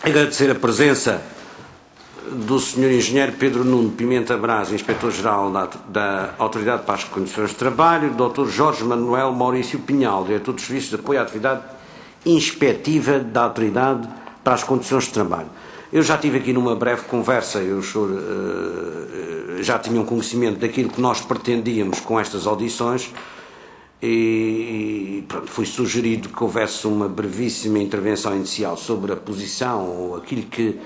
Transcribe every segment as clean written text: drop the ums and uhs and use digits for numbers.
Agradecer a presença do Sr. Engenheiro Pedro Nuno Pimenta Braz, Inspetor-Geral da Autoridade para as Condições de Trabalho, Dr. Jorge Manuel Maurício Pinhal, Diretor dos Serviços de Apoio à Atividade Inspectiva da Autoridade para as Condições de Trabalho. Eu já tive aqui numa breve conversa, já tinham conhecimento daquilo que nós pretendíamos com estas audições e pronto, foi sugerido que houvesse uma brevíssima intervenção inicial sobre a posição ou aquilo que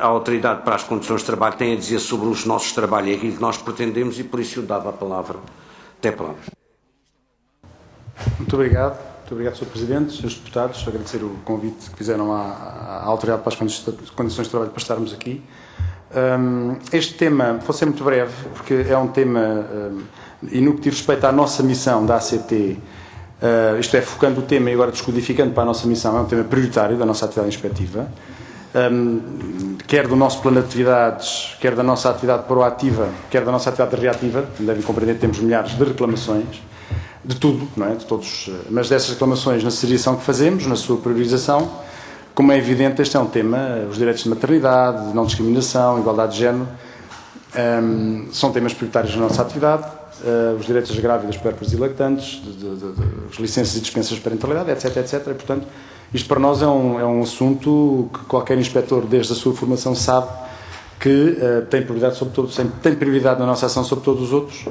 a Autoridade para as Condições de Trabalho tem a dizer sobre os nossos trabalhos e aquilo que nós pretendemos, e por isso eu dava a palavra. Até a palavra. Muito obrigado. Muito obrigado, Sr. Presidente, Srs. Deputados. Agradecer o convite que fizeram à Autoridade para as Condições de Trabalho para estarmos aqui. Este tema, vou ser muito breve, porque é um tema, e no que diz respeito à nossa missão da ACT, isto é, focando o tema e agora descodificando para a nossa missão, é um tema prioritário da nossa atividade inspectiva, quer do nosso plano de atividades, quer da nossa atividade proativa, quer da nossa atividade reativa. Devem compreender que temos milhares de reclamações, de tudo, não é? De todos, mas dessas reclamações, na seriação que fazemos, na sua priorização, como é evidente, este é um tema, os direitos de maternidade, de não discriminação, igualdade de género, são temas prioritários na nossa atividade, os direitos das grávidas, puérperas e lactantes, as licenças e dispensas de parentalidade, etc, etc. E, portanto, isto para nós é um assunto que qualquer inspetor, desde a sua formação, sabe que tem prioridade sobre todos, tem prioridade na nossa ação sobre todos os outros.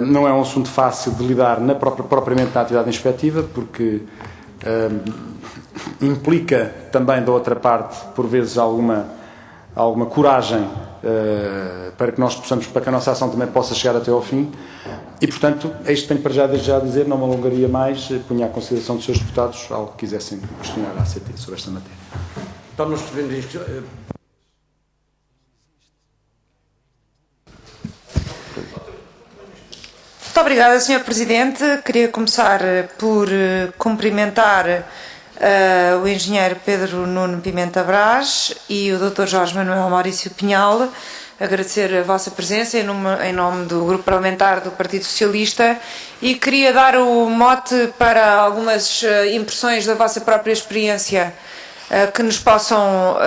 Não é um assunto fácil de lidar propriamente na atividade inspectiva, porque implica também da outra parte, por vezes, alguma coragem para que nós possamos, para que a nossa ação também possa chegar até ao fim. E, portanto, é isto que tenho para já desde já dizer, não me alongaria mais, punha à consideração dos seus deputados algo que quisessem questionar a ACT sobre esta matéria. Então, nós recebemos isto. Muito obrigada, Sr. Presidente. Queria começar por cumprimentar o engenheiro Pedro Nuno Pimenta Braz e o Dr. Jorge Manuel Maurício Pinhal, agradecer a vossa presença em nome do Grupo Parlamentar do Partido Socialista, e queria dar o mote para algumas impressões da vossa própria experiência que nos possam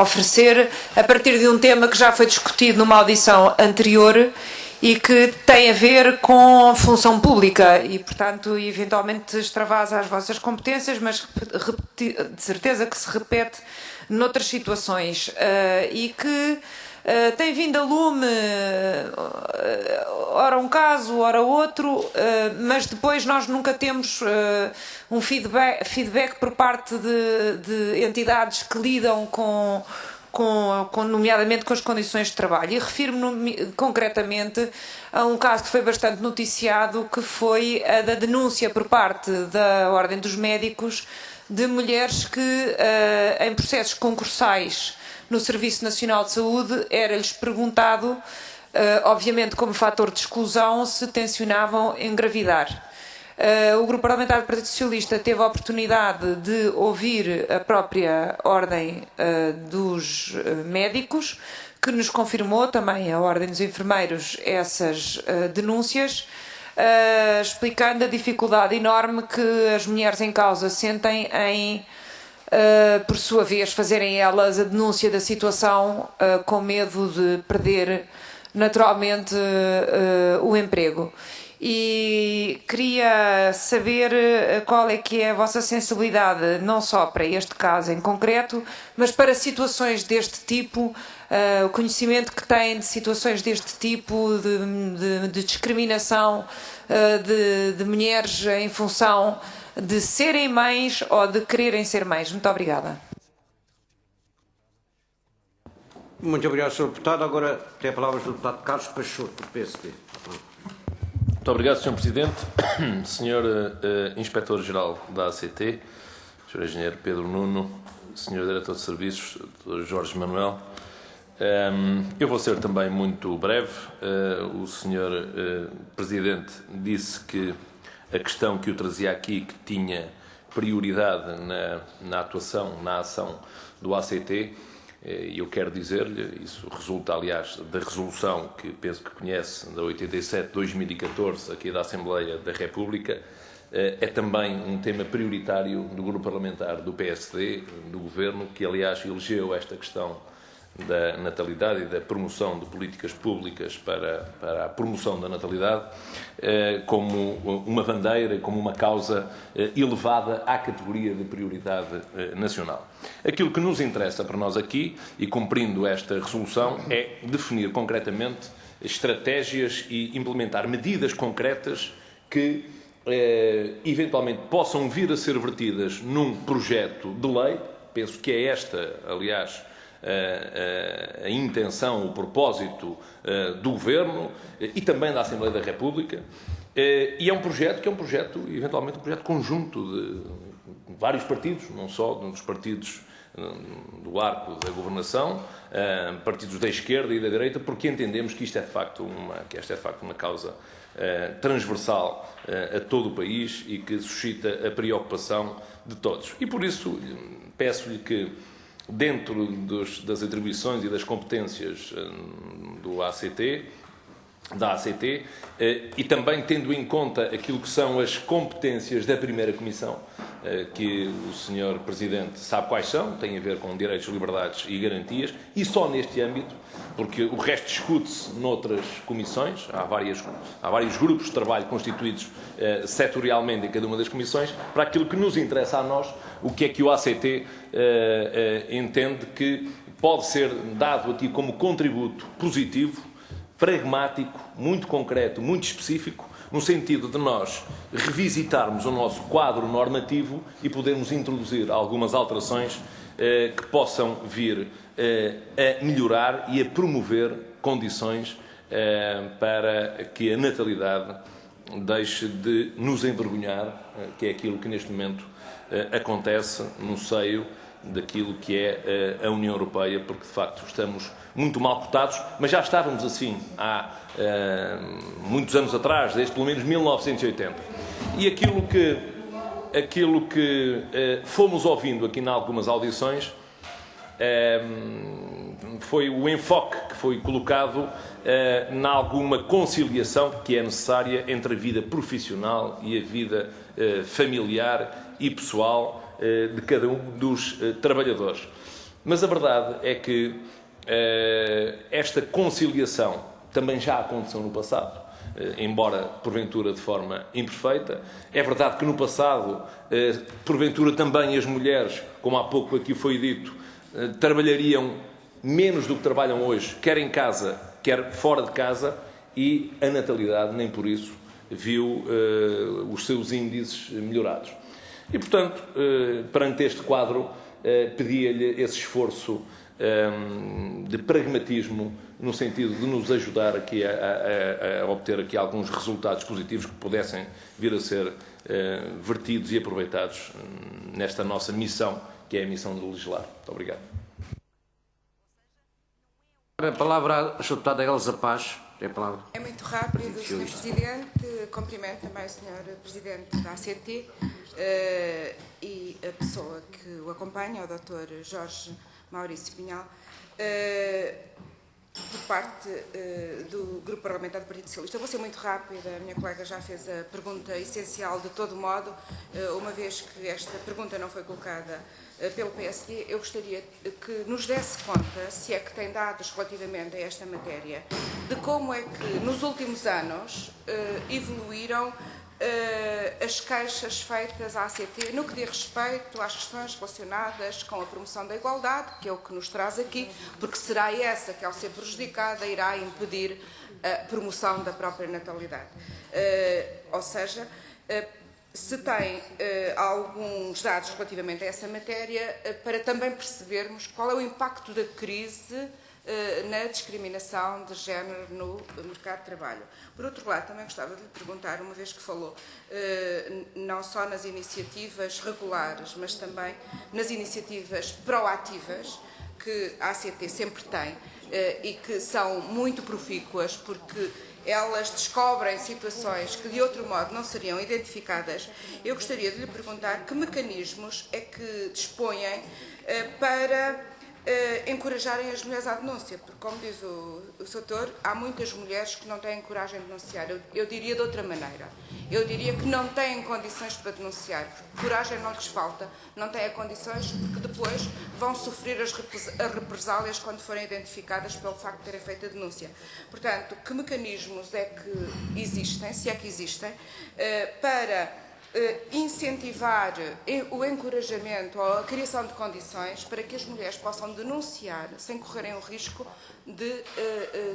oferecer a partir de um tema que já foi discutido numa audição anterior e que tem a ver com função pública e, portanto, eventualmente extravasa as vossas competências, mas de certeza que se repete noutras situações e que tem vindo a lume ora um caso, ora outro, mas depois nós nunca temos um feedback por parte de entidades que lidam nomeadamente com as condições de trabalho. E refiro-me concretamente a um caso que foi bastante noticiado, que foi a da denúncia por parte da Ordem dos Médicos de mulheres que, em processos concursais no Serviço Nacional de Saúde, era-lhes perguntado, obviamente como fator de exclusão, se tencionavam engravidar. O Grupo Parlamentar do Partido Socialista teve a oportunidade de ouvir a própria Ordem dos Médicos, que nos confirmou, também a Ordem dos Enfermeiros, essas denúncias, explicando a dificuldade enorme que as mulheres em causa sentem em, por sua vez, fazerem elas a denúncia da situação com medo de perder naturalmente o emprego. E queria saber qual é que é a vossa sensibilidade, não só para este caso em concreto, mas para situações deste tipo, o conhecimento que têm de situações deste tipo, de discriminação de mulheres em função de serem mães ou de quererem ser mães. Muito obrigada. Muito obrigado, Sr. Deputado. Agora tem a palavra o Deputado Carlos Peixoto, do PSD. Muito obrigado, Sr. Presidente. Sr. Inspetor-Geral da ACT, Sr. Engenheiro Pedro Nuno, Sr. Diretor de Serviços, Dr. Jorge Manuel. Eu vou ser também muito breve. O Sr. Presidente disse que a questão que eu trazia aqui, que tinha prioridade na atuação, na ação do ACT, e eu quero dizer-lhe, isso resulta, aliás, da resolução que penso que conhece, da 87/2014, aqui da Assembleia da República, é também um tema prioritário do grupo parlamentar do PSD, do Governo, que aliás elegeu esta questão da natalidade e da promoção de políticas públicas para a promoção da natalidade como uma bandeira, como uma causa elevada à categoria de prioridade nacional. Aquilo que nos interessa para nós aqui, e cumprindo esta resolução, é definir concretamente estratégias e implementar medidas concretas que eventualmente possam vir a ser vertidas num projeto de lei. Penso que é esta, aliás, a intenção, o propósito do Governo e também da Assembleia da República, e é um projeto que é um projeto, eventualmente um projeto conjunto de vários partidos, não só dos partidos do arco da governação, partidos da esquerda e da direita, porque entendemos que esta é de facto uma causa transversal a todo o país e que suscita a preocupação de todos. E por isso peço-lhe que, dentro das atribuições e das competências da ACT, e também tendo em conta aquilo que são as competências da primeira Comissão, que o Sr. Presidente sabe quais são, têm a ver com direitos, liberdades e garantias, e só neste âmbito, porque o resto discute-se noutras comissões, há vários grupos de trabalho constituídos setorialmente em cada uma das comissões. Para aquilo que nos interessa a nós, o que é que o ACT entende que pode ser dado aqui como contributo positivo, pragmático, muito concreto, muito específico, no sentido de nós revisitarmos o nosso quadro normativo e podermos introduzir algumas alterações que possam vir a melhorar e a promover condições para que a natalidade deixe de nos envergonhar, que é aquilo que neste momento acontece no seio daquilo que é a União Europeia, porque de facto estamos muito mal cotados, mas já estávamos assim há muitos anos atrás, desde pelo menos 1980. E aquilo que fomos ouvindo aqui em algumas audições foi o enfoque que foi colocado em alguma conciliação que é necessária entre a vida profissional e a vida familiar e pessoal de cada um dos trabalhadores. Mas a verdade é que esta conciliação também já aconteceu no passado, embora porventura de forma imperfeita. É verdade que no passado, porventura também as mulheres, como há pouco aqui foi dito, trabalhariam menos do que trabalham hoje, quer em casa, quer fora de casa, e a natalidade nem por isso viu os seus índices melhorados. E, portanto, perante este quadro, pedia-lhe esse esforço de pragmatismo no sentido de nos ajudar aqui a obter aqui alguns resultados positivos que pudessem vir a ser vertidos e aproveitados nesta nossa missão, que é a missão de legislar. Muito obrigado. A palavra à deputada Elsa Paz. É muito rápido, Sr. Presidente. Cumprimento também o Sr. Presidente da ACT e a pessoa que o acompanha, o Dr. Jorge Maurício Pinhal, por parte do Grupo Parlamentar do Partido Socialista. Eu vou ser muito rápida, a minha colega já fez a pergunta essencial de todo modo, uma vez que esta pergunta não foi colocada pelo PSD, eu gostaria que nos desse conta, se é que tem dados relativamente a esta matéria, de como é que nos últimos anos evoluíram as queixas feitas à ACT no que diz respeito às questões relacionadas com a promoção da igualdade, que é o que nos traz aqui, porque será essa que, ao ser prejudicada, irá impedir a promoção da própria natalidade. Ou seja, se tem alguns dados relativamente a essa matéria, para também percebermos qual é o impacto da crise na discriminação de género no mercado de trabalho. Por outro lado, também gostava de lhe perguntar, uma vez que falou não só nas iniciativas regulares, mas também nas iniciativas proativas que a ACT sempre tem e que são muito profícuas porque elas descobrem situações que de outro modo não seriam identificadas. Eu gostaria de lhe perguntar que mecanismos é que dispõem para encorajarem as mulheres à denúncia, porque, como diz o Sr. Doutor, há muitas mulheres que não têm coragem de denunciar. Eu diria de outra maneira. Eu diria que não têm condições para denunciar, porque coragem não lhes falta, não têm condições, porque depois vão sofrer as represálias quando forem identificadas pelo facto de terem feito a denúncia. Portanto, que mecanismos é que existem, se é que existem, para incentivar o encorajamento ou a criação de condições para que as mulheres possam denunciar sem correrem o risco de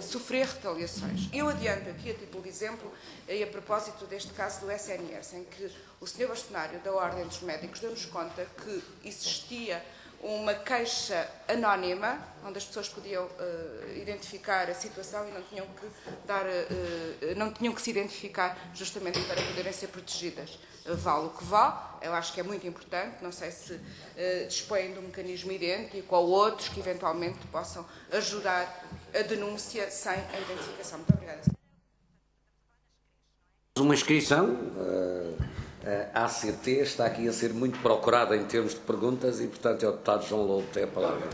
sofrer retaliações. Eu adianto aqui, a título de exemplo, e a propósito deste caso do SNS, em que o Sr. Bastonário da Ordem dos Médicos deu-nos conta que existia uma queixa anónima, onde as pessoas podiam identificar a situação e não tinham que se identificar justamente para poderem ser protegidas. Vale o que vale, eu acho que é muito importante, não sei se dispõem de um mecanismo idêntico ou outros que eventualmente possam ajudar a denúncia sem a identificação. Muito obrigada. Uma inscrição, a ACT está aqui a ser muito procurada em termos de perguntas e, portanto, é o deputado João Lobo que tem a palavra.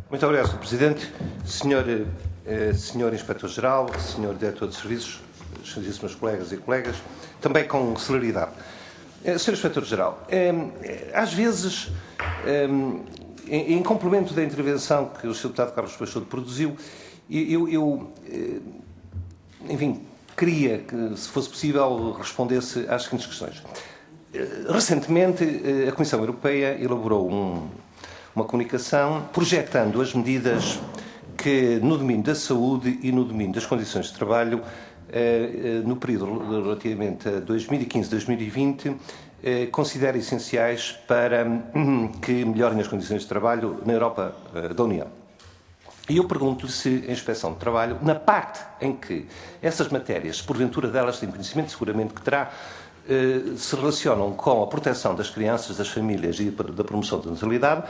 Muito obrigado, Sr. Presidente. Senhor Inspetor-Geral, Senhor Diretor de Serviços, excelentíssimos colegas e colegas, também com celeridade. Sr. Inspetor-Geral, às vezes, em complemento da intervenção que o Sr. Deputado Carlos Peixoto produziu, enfim, queria que, se fosse possível, respondesse às seguintes questões. Recentemente, a Comissão Europeia elaborou uma comunicação projetando as medidas que, no domínio da saúde e no domínio das condições de trabalho, no período relativamente a 2015-2020, considera essenciais para que melhorem as condições de trabalho na Europa da União. E eu pergunto-lhe se a Inspeção de Trabalho, na parte em que essas matérias, porventura delas têm conhecimento, seguramente que terá, se relacionam com a proteção das crianças, das famílias e da promoção da natalidade,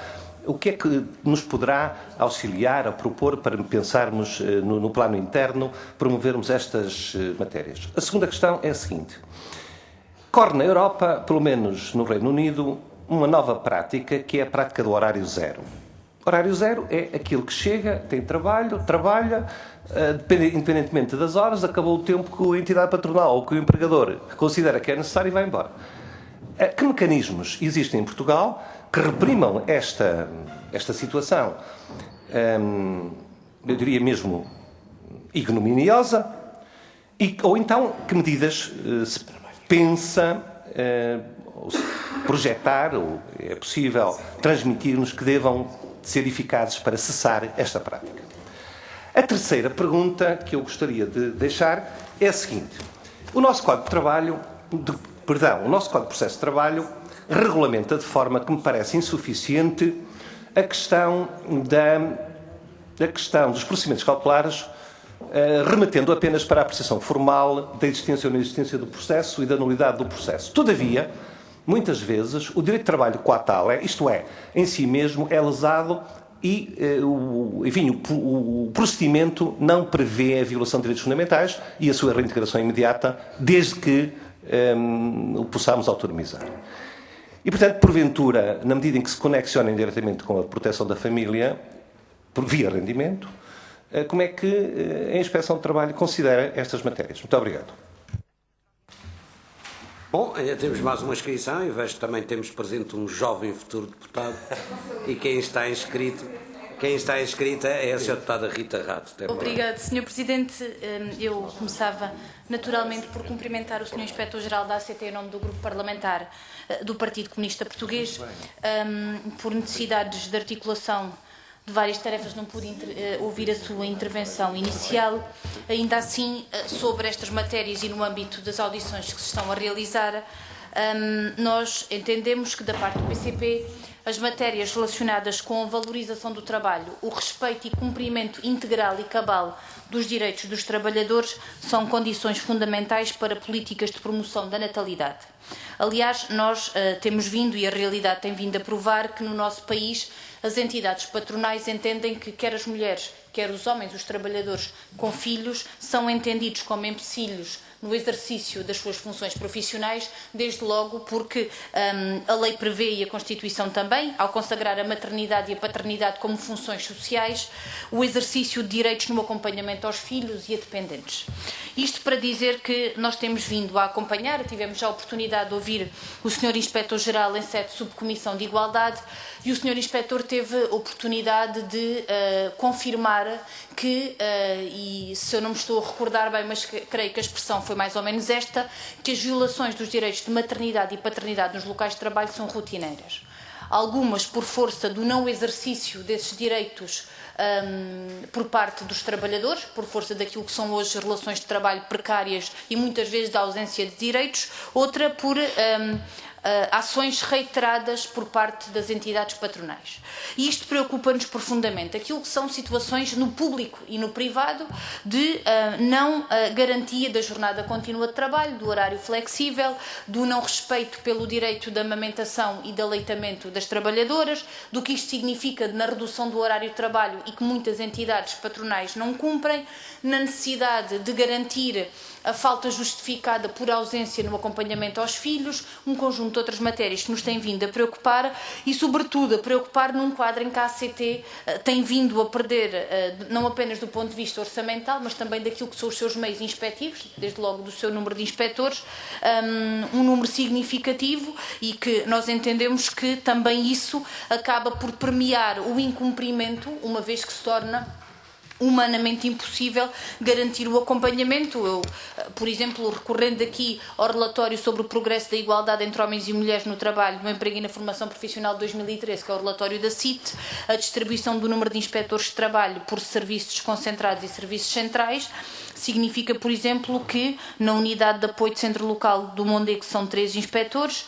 o que é que nos poderá auxiliar a propor para pensarmos no plano interno, promovermos estas matérias? A segunda questão é a seguinte. Corre na Europa, pelo menos no Reino Unido, uma nova prática que é a prática do horário zero. Horário zero é aquilo que chega, tem trabalho, trabalha, independentemente das horas, acabou o tempo que a entidade patronal ou que o empregador considera que é necessário e vai embora. Que mecanismos existem em Portugal que reprimam esta situação, eu diria mesmo ignominiosa, ou então que medidas se pensa ou projetar, ou é possível transmitir-nos que devam ser eficazes para cessar esta prática. A terceira pergunta que eu gostaria de deixar é a seguinte. O nosso Código de Processo de Trabalho regulamenta de forma que me parece insuficiente a questão dos procedimentos cautelares, remetendo apenas para a apreciação formal da existência ou não existência do processo e da nulidade do processo. Todavia, muitas vezes, o direito de trabalho coatal, isto é, em si mesmo, é lesado e, o procedimento não prevê a violação de direitos fundamentais e a sua reintegração imediata, desde que o possamos autonomizar. E, portanto, porventura, na medida em que se conexionem diretamente com a proteção da família, por via rendimento, como é que a Inspeção de Trabalho considera estas matérias? Muito obrigado. Bom, temos mais uma inscrição e vejo que também temos presente um jovem futuro deputado e quem está inscrita é a Sra. Deputada Rita Rato. Obrigado, Sr. Presidente. Eu começava naturalmente por cumprimentar o Sr. Inspetor-Geral da ACT em nome do Grupo Parlamentar do Partido Comunista Português, por necessidades de articulação de várias tarefas não pude ouvir a sua intervenção inicial. Ainda assim, sobre estas matérias e no âmbito das audições que se estão a realizar, nós entendemos que da parte do PCP as matérias relacionadas com a valorização do trabalho, o respeito e cumprimento integral e cabal dos direitos dos trabalhadores são condições fundamentais para políticas de promoção da natalidade. Aliás, nós temos vindo, e a realidade tem vindo a provar, que no nosso país as entidades patronais entendem que quer as mulheres, quer os homens, os trabalhadores com filhos, são entendidos como empecilhos no exercício das suas funções profissionais, desde logo porque a lei prevê, e a Constituição também, ao consagrar a maternidade e a paternidade como funções sociais, o exercício de direitos no acompanhamento aos filhos e a dependentes. Isto para dizer que nós temos vindo a acompanhar, tivemos já a oportunidade de ouvir o Sr. Inspetor-Geral em sede de subcomissão de Igualdade, e o Sr. Inspetor teve a oportunidade de confirmar que, e se eu não me estou a recordar bem, mas creio que a expressão foi mais ou menos esta, que as violações dos direitos de maternidade e paternidade nos locais de trabalho são rotineiras. Algumas por força do não exercício desses direitos por parte dos trabalhadores, por força daquilo que são hoje relações de trabalho precárias e muitas vezes da ausência de direitos, outra por ações reiteradas por parte das entidades patronais. E isto preocupa-nos profundamente. Aquilo que são situações no público e no privado de não garantia da jornada contínua de trabalho, do horário flexível, do não respeito pelo direito da amamentação e de aleitamento das trabalhadoras, do que isto significa na redução do horário de trabalho e que muitas entidades patronais não cumprem, na necessidade de garantir a falta justificada por ausência no acompanhamento aos filhos, um conjunto de outras matérias que nos têm vindo a preocupar e, sobretudo, a preocupar num quadro em que a ACT tem vindo a perder, não apenas do ponto de vista orçamental, mas também daquilo que são os seus meios inspectivos, desde logo do seu número de inspectores, um número significativo, e que nós entendemos que também isso acaba por premiar o incumprimento, uma vez que se torna humanamente impossível garantir o acompanhamento. Eu, por exemplo, recorrendo aqui ao relatório sobre o progresso da igualdade entre homens e mulheres no trabalho, no emprego e na formação profissional de 2013, que é o relatório da CIT, a distribuição do número de inspectores de trabalho por serviços desconcentrados e serviços centrais, significa, por exemplo, que na unidade de apoio de centro local do Mondego são 3 inspectores,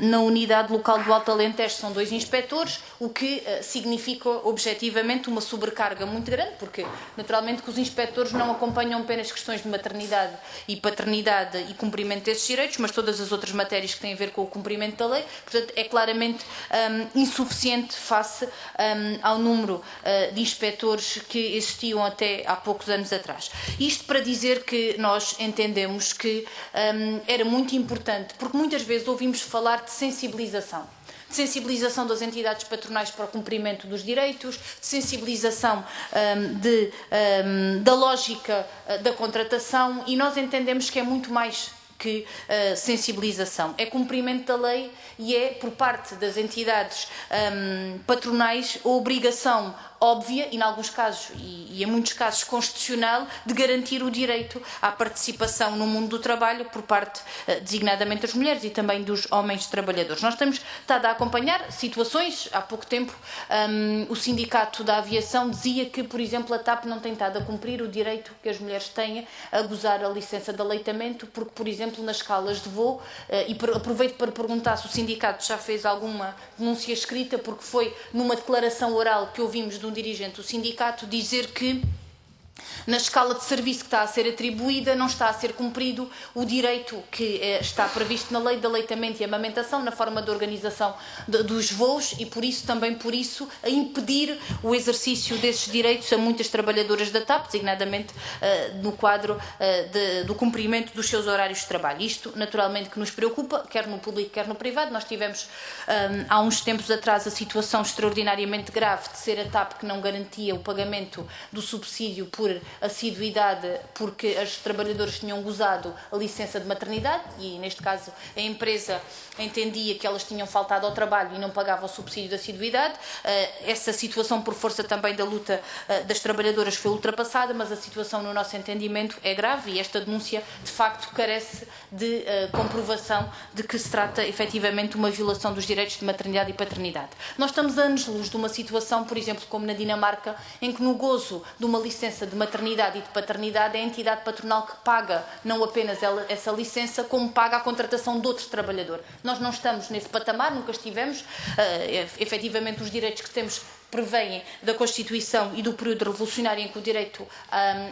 na unidade local do Alto Alentejo são 2 inspectores, o que significa objetivamente uma sobrecarga muito grande, porque naturalmente que os inspectores não acompanham apenas questões de maternidade e paternidade e cumprimento desses direitos, mas todas as outras matérias que têm a ver com o cumprimento da lei. Portanto, é claramente insuficiente face ao número de inspectores que existiam até há poucos anos atrás. Isto para dizer que nós entendemos que era muito importante, porque muitas vezes ouvimos falar de sensibilização das entidades patronais para o cumprimento dos direitos, de sensibilização da lógica da contratação, e nós entendemos que é muito mais que sensibilização. É cumprimento da lei e é, por parte das entidades patronais, a obrigação óbvia, e em alguns casos, e em muitos casos constitucional, de garantir o direito à participação no mundo do trabalho por parte, designadamente, das mulheres e também dos homens trabalhadores. Nós temos estado a acompanhar situações. Há pouco tempo o Sindicato da Aviação dizia que, por exemplo, a TAP não tem estado a cumprir o direito que as mulheres têm a gozar a licença de aleitamento, porque, por exemplo, nas escalas de voo, e aproveito para perguntar se o sindicato já fez alguma denúncia escrita, porque foi numa declaração oral que ouvimos de um dirigente do sindicato dizer que na escala de serviço que está a ser atribuída não está a ser cumprido o direito que está previsto na lei de aleitamento e amamentação, na forma de organização dos voos, e por isso, também por isso, a impedir o exercício desses direitos a muitas trabalhadoras da TAP, designadamente no quadro do cumprimento dos seus horários de trabalho. Isto, naturalmente, que nos preocupa, quer no público, quer no privado. Nós tivemos, há uns tempos atrás, a situação extraordinariamente grave de ser a TAP que não garantia o pagamento do subsídio por assiduidade, porque as trabalhadoras tinham gozado a licença de maternidade, e neste caso a empresa entendia que elas tinham faltado ao trabalho e não pagava o subsídio de assiduidade. Essa situação, por força também da luta das trabalhadoras, foi ultrapassada, mas a situação, no nosso entendimento, é grave, e esta denúncia de facto carece de comprovação de que se trata efetivamente de uma violação dos direitos de maternidade e paternidade. Nós estamos a anos-luz de uma situação, por exemplo, como na Dinamarca, em que no gozo de uma licença de maternidade e de paternidade é a entidade patronal que paga não apenas essa licença, como paga a contratação de outro trabalhador. Nós não estamos nesse patamar, nunca estivemos. Efetivamente, os direitos que temos prevêem da Constituição e do período revolucionário em que o direito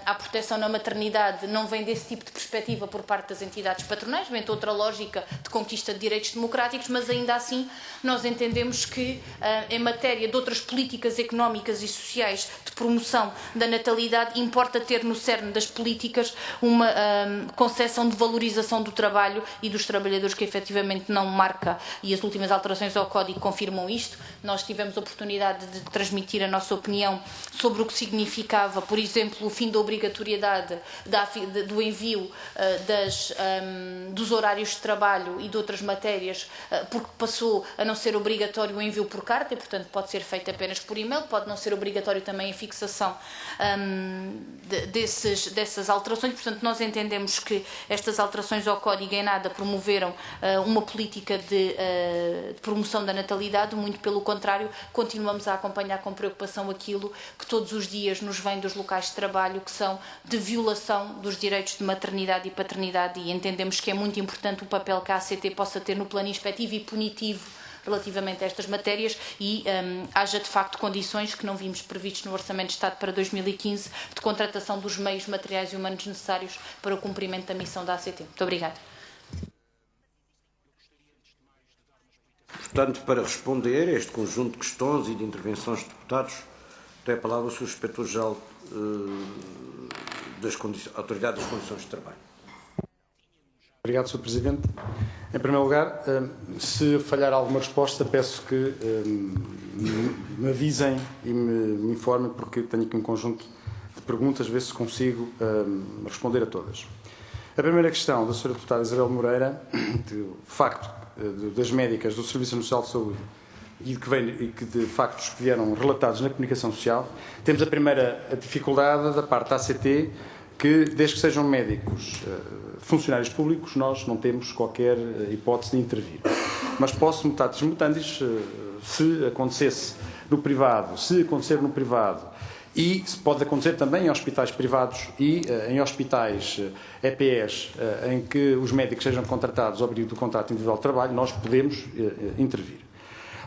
à proteção na maternidade não vem desse tipo de perspectiva por parte das entidades patronais, vem de outra lógica de conquista de direitos democráticos, mas ainda assim nós entendemos que, em matéria de outras políticas económicas e sociais de promoção da natalidade, importa ter no cerne das políticas uma concepção de valorização do trabalho e dos trabalhadores que efetivamente não marca, e as últimas alterações ao Código confirmam isto. Nós tivemos a oportunidade de transmitir a nossa opinião sobre o que significava, por exemplo, o fim da obrigatoriedade do envio dos horários de trabalho e de outras matérias, porque passou a não ser obrigatório o envio por carta e, portanto, pode ser feito apenas por e-mail, pode não ser obrigatório também a fixação dessas alterações. Portanto, nós entendemos que estas alterações ao Código em nada promoveram uma política de promoção da natalidade, muito pelo contrário, continuamos a acompanhar com preocupação aquilo que todos os dias nos vem dos locais de trabalho, que são de violação dos direitos de maternidade e paternidade, e entendemos que é muito importante o papel que a ACT possa ter no plano inspectivo e punitivo relativamente a estas matérias e haja de facto condições que não vimos previstos no Orçamento de Estado para 2015 de contratação dos meios materiais e humanos necessários para o cumprimento da missão da ACT. Muito obrigada. Portanto, para responder a este conjunto de questões e de intervenções de deputados, tem a palavra o Sr. Inspetor-Geral das Autoridades das Condições de Trabalho. Obrigado, Sr. Presidente. Em primeiro lugar, se falhar alguma resposta, peço que me avisem e me informem, porque tenho aqui um conjunto de perguntas, ver se consigo responder a todas. A primeira questão da Sra. Deputada Isabel Moreira, do facto das médicas do Serviço Nacional de Saúde e de factos que vieram relatados na comunicação social, temos a primeira dificuldade da parte da ACT, que desde que sejam médicos funcionários públicos, nós não temos qualquer hipótese de intervir. Mas posso mutatis mutandis, se acontecesse no privado, se acontecer no privado, e pode acontecer também em hospitais privados e em hospitais EPS, em que os médicos sejam contratados ao abrigo do contrato individual de trabalho, nós podemos intervir.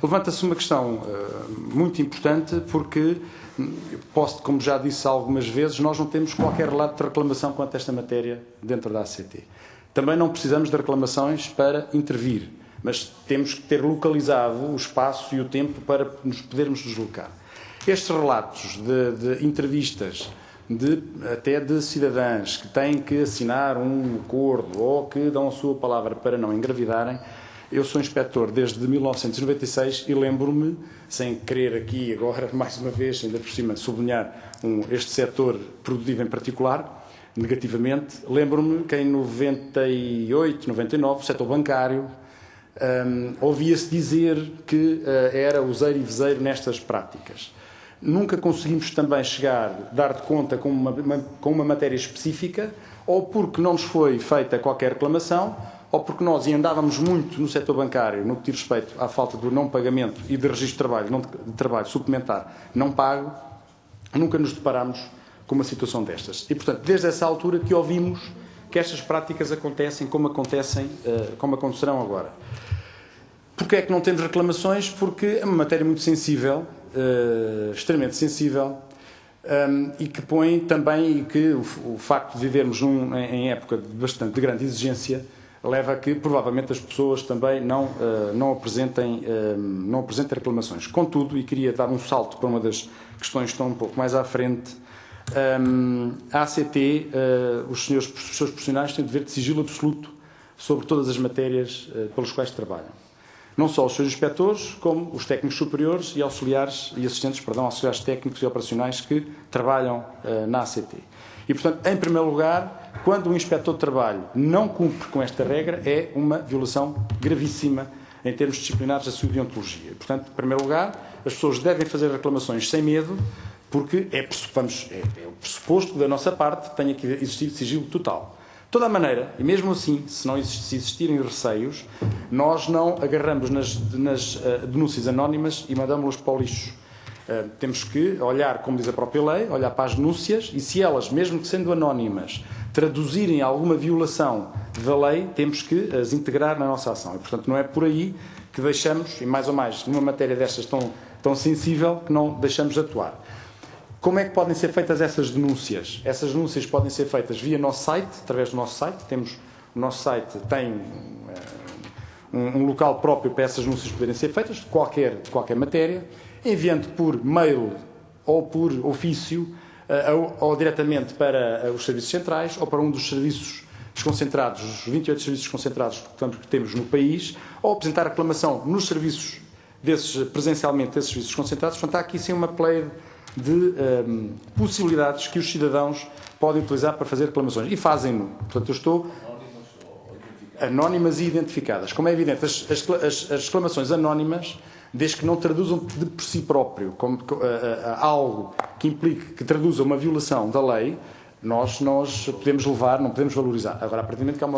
Levanta-se uma questão muito importante, porque, como já disse algumas vezes, nós não temos qualquer relato de reclamação quanto a esta matéria dentro da ACT. Também não precisamos de reclamações para intervir, mas temos que ter localizado o espaço e o tempo para nos podermos deslocar. Estes relatos de entrevistas, até de cidadãs que têm que assinar um acordo ou que dão a sua palavra para não engravidarem, eu sou inspetor desde 1996 e lembro-me, sem querer aqui agora, mais uma vez, ainda por cima, sublinhar este setor produtivo em particular, negativamente, lembro-me que em 98, 99, o setor bancário, ouvia-se dizer que era useiro e veseiro nestas práticas. Nunca conseguimos também dar de conta com uma matéria específica, ou porque não nos foi feita qualquer reclamação, ou porque nós andávamos muito no setor bancário no que diz respeito à falta do não pagamento e de registro de trabalho suplementar não pago, nunca nos deparámos com uma situação destas. E, portanto, desde essa altura que ouvimos que estas práticas acontecem como acontecerão agora. Porquê é que não temos reclamações? Porque é uma matéria muito sensível, extremamente sensível, e que põe também, e que o facto de vivermos em época de grande exigência leva a que provavelmente as pessoas também não apresentem reclamações. Contudo, e queria dar um salto para uma das questões que estão um pouco mais à frente, a ACT, os seus profissionais têm dever de sigilo absoluto sobre todas as matérias pelas quais trabalham. Não só os seus inspectores, como os técnicos superiores e auxiliares técnicos e operacionais que trabalham na ACT. E, portanto, em primeiro lugar, quando o inspetor de trabalho não cumpre com esta regra, é uma violação gravíssima em termos disciplinares da sua deontologia. Portanto, em primeiro lugar, as pessoas devem fazer reclamações sem medo, porque é o pressuposto que da nossa parte tenha que existir sigilo total. De toda a maneira, e mesmo assim, se existirem receios, nós não agarramos nas denúncias anónimas e mandamos-las para o lixo. Temos que olhar, como diz a própria lei, olhar para as denúncias e, se elas, mesmo que sendo anónimas, traduzirem alguma violação da lei, temos que as integrar na nossa ação. E, portanto, não é por aí que deixamos, e mais ou mais numa matéria destas tão sensível, que não deixamos de atuar. Como é que podem ser feitas essas denúncias? Essas denúncias podem ser feitas via nosso site, através do nosso site. O nosso site tem um local próprio para essas denúncias poderem ser feitas, de qualquer matéria, enviando por mail ou por ofício, ou diretamente para os serviços centrais, ou para um dos serviços desconcentrados, os 28 serviços concentrados que temos no país, ou apresentar reclamação nos serviços presencialmente desses serviços concentrados. Portanto, há aqui sim uma play de possibilidades que os cidadãos podem utilizar para fazer reclamações. E fazem-no. Portanto, eu estou... Anónimas e identificadas. Como é evidente, as reclamações anónimas, desde que não traduzam de por si próprio como algo que implique, que traduza uma violação da lei, nós podemos levar, não podemos valorizar. Agora, a partir do momento que há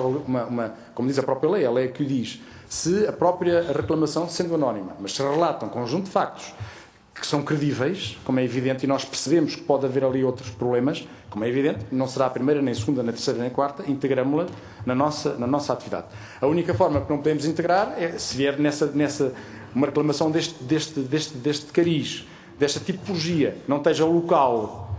como diz a própria lei, a lei é que o diz, se a própria reclamação, sendo anónima, mas se relata um conjunto de factos que são credíveis, como é evidente, e nós percebemos que pode haver ali outros problemas, como é evidente, não será a primeira, nem a segunda, nem a terceira, nem a quarta, integramos-la na nossa atividade. A única forma que não podemos integrar é se vier uma reclamação deste cariz, desta tipologia, não esteja local.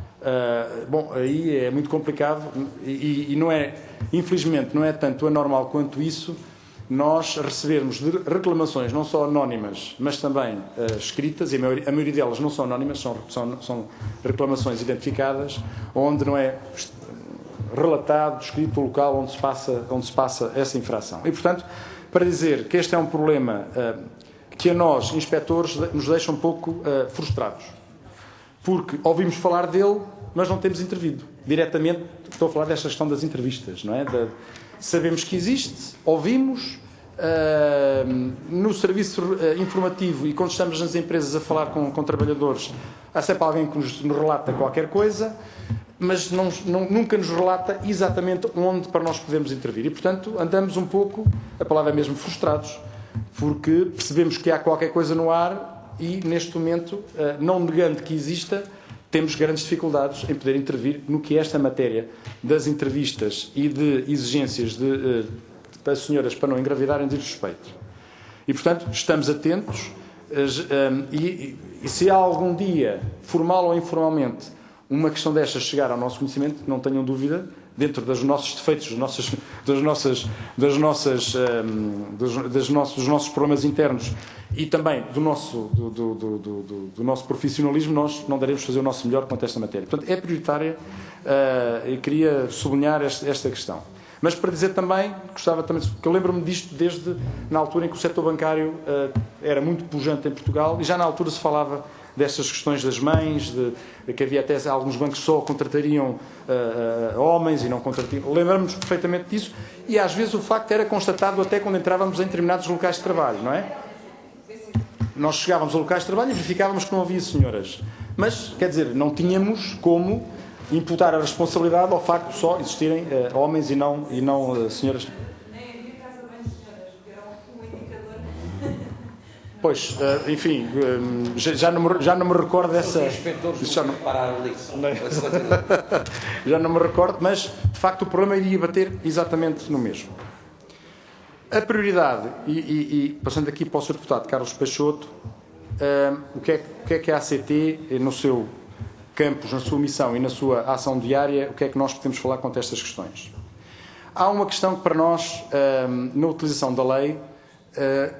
Aí é muito complicado e não é, infelizmente, não é tanto anormal quanto isso, nós recebermos reclamações não só anónimas, mas também escritas, e a maioria delas não são anónimas, são reclamações identificadas, onde não é relatado, escrito o local onde se passa essa infração. E, portanto, para dizer que este é um problema que a nós, inspectores, nos deixa um pouco frustrados. Porque ouvimos falar dele, mas não temos intervido. Diretamente, estou a falar desta questão das entrevistas, não é? Sabemos que existe, ouvimos, no serviço informativo e quando estamos nas empresas a falar com trabalhadores, há sempre alguém que nos relata qualquer coisa, mas nunca nos relata exatamente onde para nós podermos intervir. E, portanto, andamos um pouco, a palavra é mesmo, frustrados, porque percebemos que há qualquer coisa no ar e, neste momento, não negando que exista, temos grandes dificuldades em poder intervir no que é esta matéria das entrevistas e de exigências das senhoras para não engravidarem de respeito. E, portanto, estamos atentos e se há algum dia, formal ou informalmente, uma questão destas chegar ao nosso conhecimento, não tenham dúvida, dentro dos nossos defeitos, dos nossos problemas internos e também do nosso profissionalismo, nós não daremos fazer o nosso melhor quanto a esta matéria. Portanto, é prioritária e queria sublinhar esta questão. Mas para dizer também, gostava também, que eu lembro-me disto desde na altura em que o setor bancário era muito pujante em Portugal e já na altura se falava destas questões das mães, de que havia até alguns bancos que só contratariam homens e não contratariam. Lembramos perfeitamente disso e às vezes o facto era constatado até quando entrávamos em determinados locais de trabalho, não é? Nós chegávamos a locais de trabalho e verificávamos que não havia senhoras. Mas, quer dizer, não tínhamos como imputar a responsabilidade ao facto de só existirem homens e não senhoras. Pois, enfim, já não me recordo dessa... Já não me recordo, mas de facto o problema iria bater exatamente no mesmo. A prioridade, e passando aqui para o Sr. Deputado Carlos Peixoto, o que é que a ACT, no seu campus, na sua missão e na sua ação diária, o que é que nós podemos falar quanto a estas questões? Há uma questão que para nós, na utilização da lei,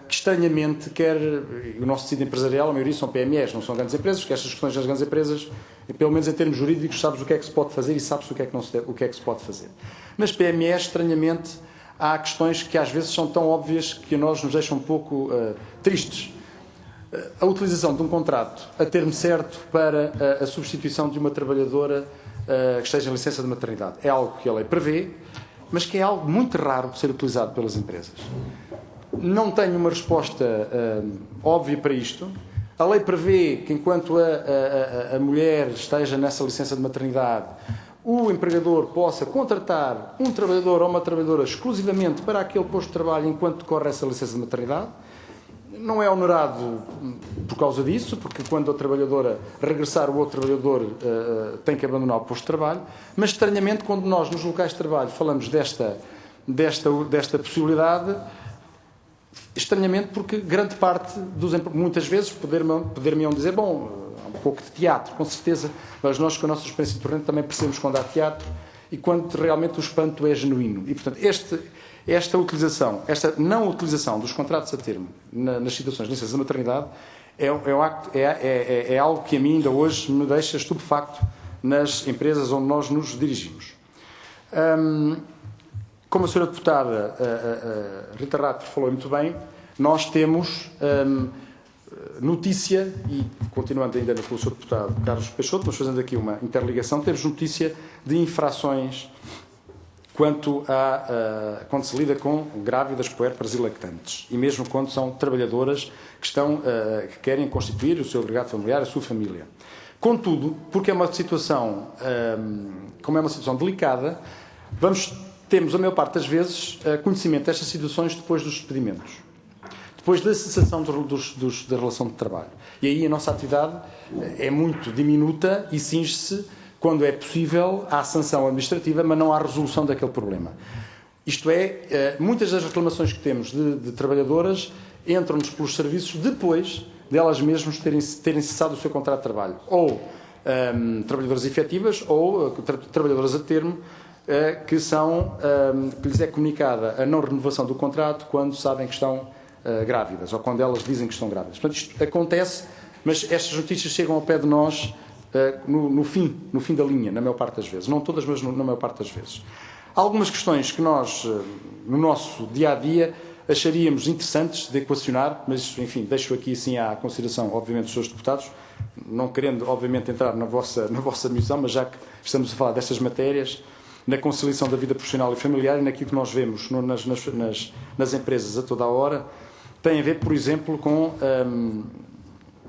que estranhamente quer o nosso tecido empresarial, a maioria são PMEs, não são grandes empresas, porque estas questões das grandes empresas, pelo menos em termos jurídicos, sabes o que é que se pode fazer e sabes o que é que se pode fazer. Mas PMEs, estranhamente, há questões que às vezes são tão óbvias que a nós nos deixam um pouco tristes. A utilização de um contrato a termo certo para a substituição de uma trabalhadora que esteja em licença de maternidade. É algo que a lei prevê, mas que é algo muito raro de ser utilizado pelas empresas. Não tenho uma resposta óbvia para isto. A lei prevê que enquanto a mulher esteja nessa licença de maternidade, o empregador possa contratar um trabalhador ou uma trabalhadora exclusivamente para aquele posto de trabalho enquanto decorre essa licença de maternidade. Não é onerado por causa disso, porque quando a trabalhadora regressar, o outro trabalhador tem que abandonar o posto de trabalho, mas estranhamente, quando nós nos locais de trabalho falamos desta possibilidade, estranhamente porque grande parte muitas vezes poder-me dizer, bom, há um pouco de teatro, com certeza, mas nós com a nossa experiência torrente também percebemos quando há teatro e quando realmente o espanto é genuíno. E, portanto, esta não utilização dos contratos a termo nas situações de licença de maternidade é algo que a mim ainda hoje me deixa estupefacto nas empresas onde nós nos dirigimos. Como a senhora deputada Rita Rato falou muito bem, nós temos notícia, e continuando ainda com o Sr. Deputado Carlos Peixoto, mas fazendo aqui uma interligação, temos notícia de infrações quando se lida com grávidas, puérperas e lactantes, e mesmo quando são trabalhadoras que querem constituir o seu agregado familiar, a sua família. Contudo, porque é uma situação, como é uma situação delicada, temos a maior parte das vezes conhecimento destas situações depois dos despedimentos, depois da cessação da relação de trabalho. E aí a nossa atividade é muito diminuta e cinge-se, quando é possível, à sanção administrativa, mas não à resolução daquele problema. Isto é, muitas das reclamações que temos de trabalhadoras entram-nos pelos serviços depois delas mesmas terem cessado o seu contrato de trabalho. Ou trabalhadoras efetivas ou trabalhadoras a termo, que lhes é comunicada a não renovação do contrato quando sabem que estão grávidas, ou quando elas dizem que estão grávidas. Portanto, isto acontece, mas estas notícias chegam ao pé de nós no fim da linha, na maior parte das vezes. Não todas, mas na maior parte das vezes. Há algumas questões que nós, no nosso dia-a-dia, acharíamos interessantes de equacionar, mas, enfim, deixo aqui assim à consideração, obviamente, dos senhores deputados, não querendo, obviamente, entrar na vossa missão, mas já que estamos a falar destas matérias, na conciliação da vida profissional e familiar e naquilo que nós vemos nas empresas a toda a hora, tem a ver, por exemplo, com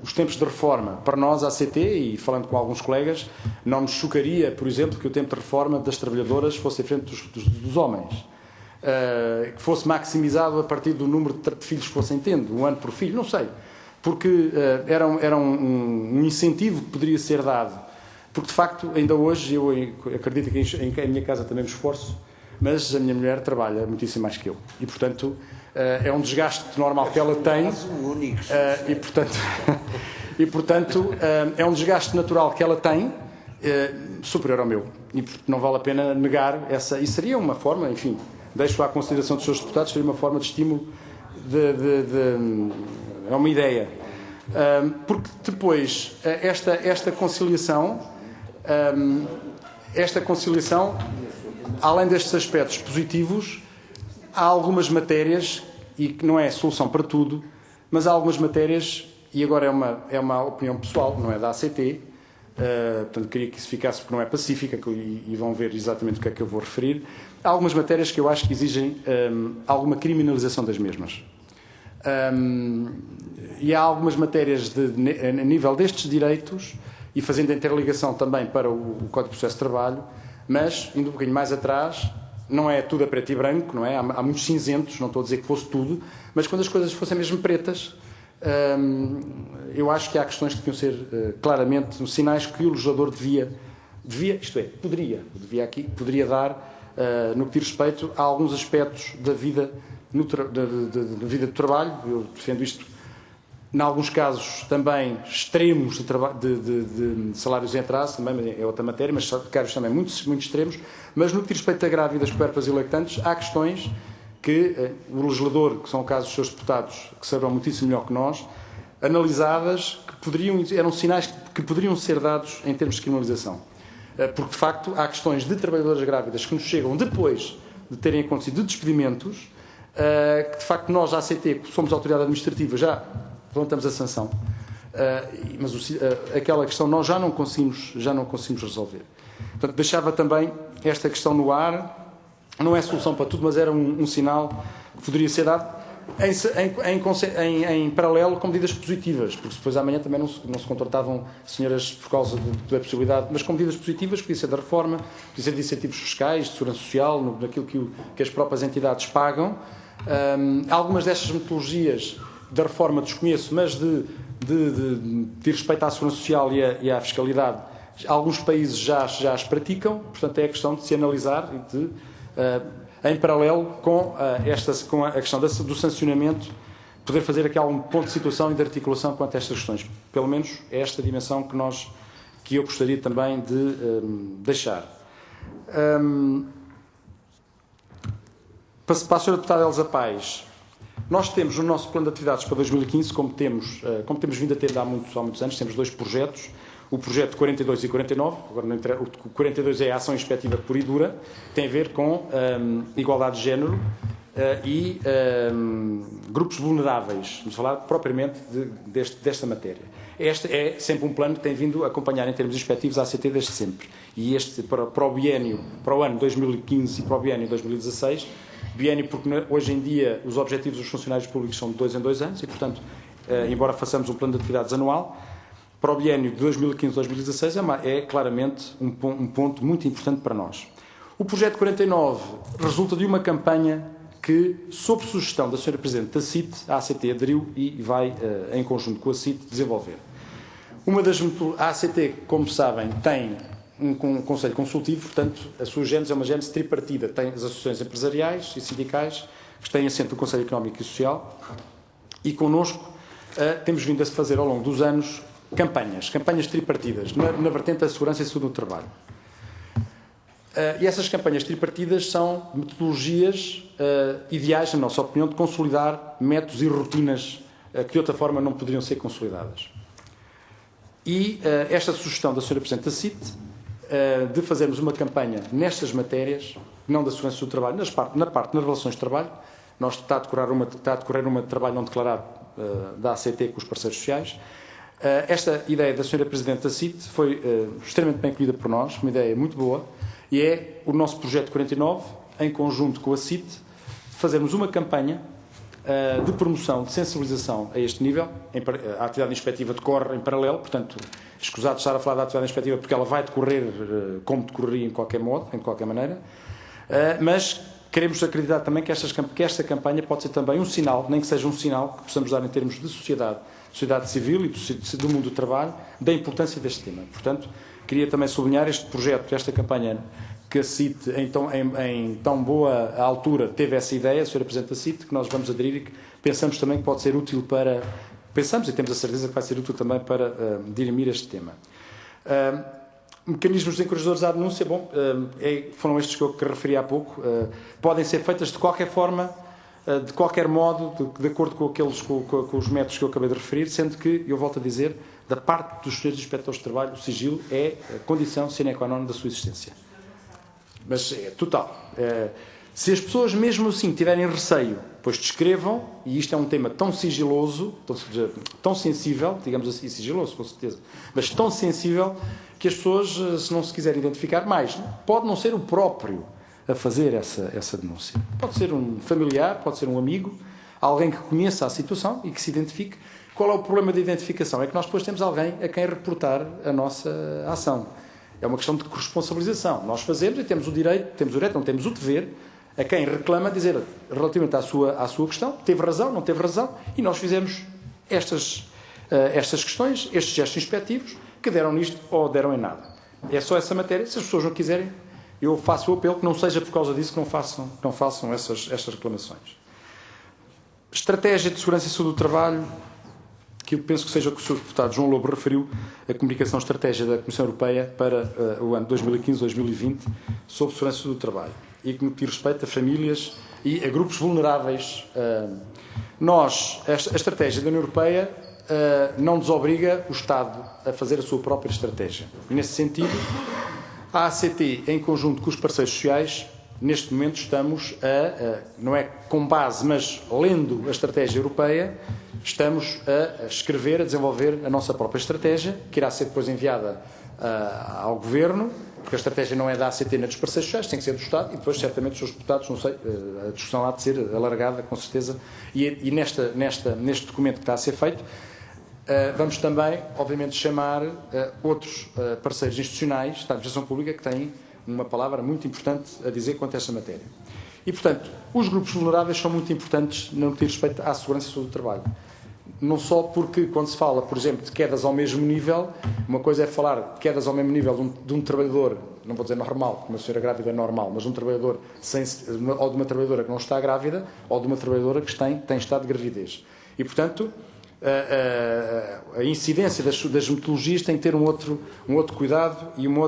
os tempos de reforma. Para nós, a ACT, e falando com alguns colegas, não nos chocaria, por exemplo, que o tempo de reforma das trabalhadoras fosse diferente dos homens. Que fosse maximizado a partir do número de filhos que fossem tendo, um ano por filho, não sei. Porque era um incentivo que poderia ser dado. Porque, de facto, ainda hoje, eu acredito que em minha casa também me esforço, mas a minha mulher trabalha muitíssimo mais que eu. E, portanto, é um desgaste normal que ela tem. E, portanto, é um desgaste natural que ela tem, superior ao meu. E, não vale a pena negar essa. E seria uma forma, enfim, deixo à consideração dos seus deputados, seria uma forma de estímulo, é uma ideia. Porque depois, esta conciliação, além destes aspectos positivos, há algumas matérias, e que não é solução para tudo, mas há algumas matérias, e agora é uma opinião pessoal, não é da ACT, portanto queria que isso ficasse porque não é pacífica, e vão ver exatamente o que é que eu vou referir. Há algumas matérias que eu acho que exigem alguma criminalização das mesmas. E há algumas matérias a nível destes direitos, e fazendo a interligação também para o Código de Processo de Trabalho, mas, indo um bocadinho mais atrás, não é tudo a preto e branco, não é? Há muitos cinzentos, não estou a dizer que fosse tudo, mas quando as coisas fossem mesmo pretas, eu acho que há questões que deviam ser claramente os sinais que o legislador poderia dar no que diz respeito a alguns aspectos da vida, da vida do trabalho. Eu defendo isto, em alguns casos também extremos de salários em atraso, também é outra matéria, mas casos também muito extremos. Mas no que diz respeito a grávidas, puérperas e lactantes, há questões que o legislador, que são o caso dos seus deputados, que saberão muitíssimo melhor que nós, analisadas, eram sinais que poderiam ser dados em termos de criminalização. Porque, de facto, há questões de trabalhadoras grávidas que nos chegam depois de terem acontecido despedimentos, que, de facto, nós, a ACT, que somos autoridade administrativa, já levantamos a sanção, mas aquela questão nós já não conseguimos resolver. Portanto, deixava também esta questão no ar. Não é solução para tudo, mas era um sinal que poderia ser dado em paralelo com medidas positivas, porque depois amanhã também não se contratavam senhoras por causa da possibilidade, mas com medidas positivas, podia ser da reforma, podia ser de incentivos fiscais, de segurança social, naquilo que as próprias entidades pagam. Algumas destas metodologias da reforma desconheço, mas de respeito à segurança social e à fiscalidade, alguns países já as praticam, portanto é a questão de se analisar e de em paralelo com a questão do sancionamento, poder fazer aqui algum ponto de situação e de articulação quanto a estas questões. Pelo menos é esta dimensão que eu gostaria também de deixar. Para a senhora deputada Elsa Paes, Nós temos no nosso plano de atividades para 2015, como temos vindo a ter há muitos anos, temos 2 projetos. O projeto 42 e 49, agora o 42 é a ação inspectiva pura e dura, tem a ver com igualdade de género e grupos vulneráveis. Vamos falar propriamente desta matéria. Este é sempre um plano que tem vindo a acompanhar em termos inspectivos a ACT desde sempre. E este para o ano 2015 e para o biénio 2016, biénio porque hoje em dia os objetivos dos funcionários públicos são de 2 em 2 anos e, portanto, embora façamos um plano de atividades anual, para o biénio de 2015-2016 é claramente um ponto muito importante para nós. O projeto 49 resulta de uma campanha que, sob sugestão da Sra. Presidente da CIT, a ACT aderiu e vai, em conjunto com a CIT, desenvolver. A ACT, como sabem, tem um conselho consultivo, portanto, a sua gênese é uma gênese tripartida. Tem as associações empresariais e sindicais, que têm assento no Conselho Económico e Social, e connosco temos vindo a fazer ao longo dos anos campanhas tripartidas, na vertente da segurança e saúde no trabalho. E essas campanhas tripartidas são metodologias ideais, na nossa opinião, de consolidar métodos e rotinas que de outra forma não poderiam ser consolidadas. E esta sugestão da Sra. Presidente da CIT, de fazermos uma campanha nestas matérias, não da segurança do trabalho, nas relações de trabalho, está a decorrer uma trabalho não declarado da ACT com os parceiros sociais. Esta ideia da Sra. Presidente da CIT foi extremamente bem acolhida por nós, uma ideia muito boa, e é o nosso projeto 49, em conjunto com a CIT, fazermos uma campanha de promoção, de sensibilização a este nível. A atividade inspectiva decorre em paralelo, portanto, escusado de estar a falar da atividade inspectiva porque ela vai decorrer como decorreria em qualquer modo, em qualquer maneira, mas queremos acreditar também que esta campanha pode ser também um sinal, nem que seja um sinal que possamos dar em termos de sociedade civil e do mundo do trabalho, da importância deste tema. Portanto, queria também sublinhar este projeto, esta campanha que a CIT, em tão boa altura, teve essa ideia, a Sra. Presidente da CIT, que nós vamos aderir e que pensamos também que pode ser útil para... Pensamos e temos a certeza que vai ser útil também para dirimir este tema. Mecanismos encorajadores à denúncia, foram estes que eu referi há pouco, podem ser feitas de qualquer forma, de qualquer modo, de acordo com os métodos que eu acabei de referir, sendo que, eu volto a dizer, da parte dos senhores inspectores de trabalho, o sigilo é a condição sine qua non da sua existência. Mas é total. Se as pessoas mesmo assim tiverem receio, pois descrevam, e isto é um tema tão sigiloso, tão sensível, digamos assim, sigiloso com certeza, mas tão sensível que as pessoas, se não se quiserem identificar mais, pode não ser o próprio a fazer essa denúncia. Pode ser um familiar, pode ser um amigo, alguém que conheça a situação e que se identifique. Qual é o problema da identificação? É que nós depois temos alguém a quem reportar a nossa ação. É uma questão de corresponsabilização. Nós fazemos e temos o direito, não temos o dever, a quem reclama dizer relativamente à sua questão, teve razão, não teve razão, e nós fizemos estas questões, estes gestos inspectivos, que deram nisto ou deram em nada. É só essa matéria. Se as pessoas não quiserem, eu faço o apelo que não seja por causa disso que não façam estas reclamações. Estratégia de segurança e saúde do trabalho, que eu penso que seja o que o Sr. Deputado João Lobo referiu, a comunicação estratégia da Comissão Europeia para o ano 2015-2020 sobre segurança do trabalho e que diz respeito a famílias e a grupos vulneráveis. A estratégia da União Europeia não desobriga o Estado a fazer a sua própria estratégia. E, nesse sentido, a ACT, em conjunto com os parceiros sociais, neste momento estamos não é com base, mas lendo a estratégia europeia, estamos a escrever, a desenvolver a nossa própria estratégia, que irá ser depois enviada ao Governo, porque a estratégia não é da ACT nem dos parceiros sociais, tem que ser do Estado, e depois, certamente, os seus deputados, não sei, a discussão há de ser alargada, com certeza, e neste documento que está a ser feito, vamos também, obviamente, chamar outros parceiros institucionais da administração pública que têm uma palavra muito importante a dizer quanto a esta matéria. E, portanto, os grupos vulneráveis são muito importantes no que diz respeito à segurança e saúde do trabalho. Não só porque, quando se fala, por exemplo, de quedas ao mesmo nível, uma coisa é falar de quedas ao mesmo nível de um trabalhador, não vou dizer normal, porque uma senhora grávida é normal, mas de um trabalhador ou de uma trabalhadora que não está grávida, ou de uma trabalhadora que tem estado de gravidez. E, portanto, a incidência das metodologias tem que ter um outro cuidado e uma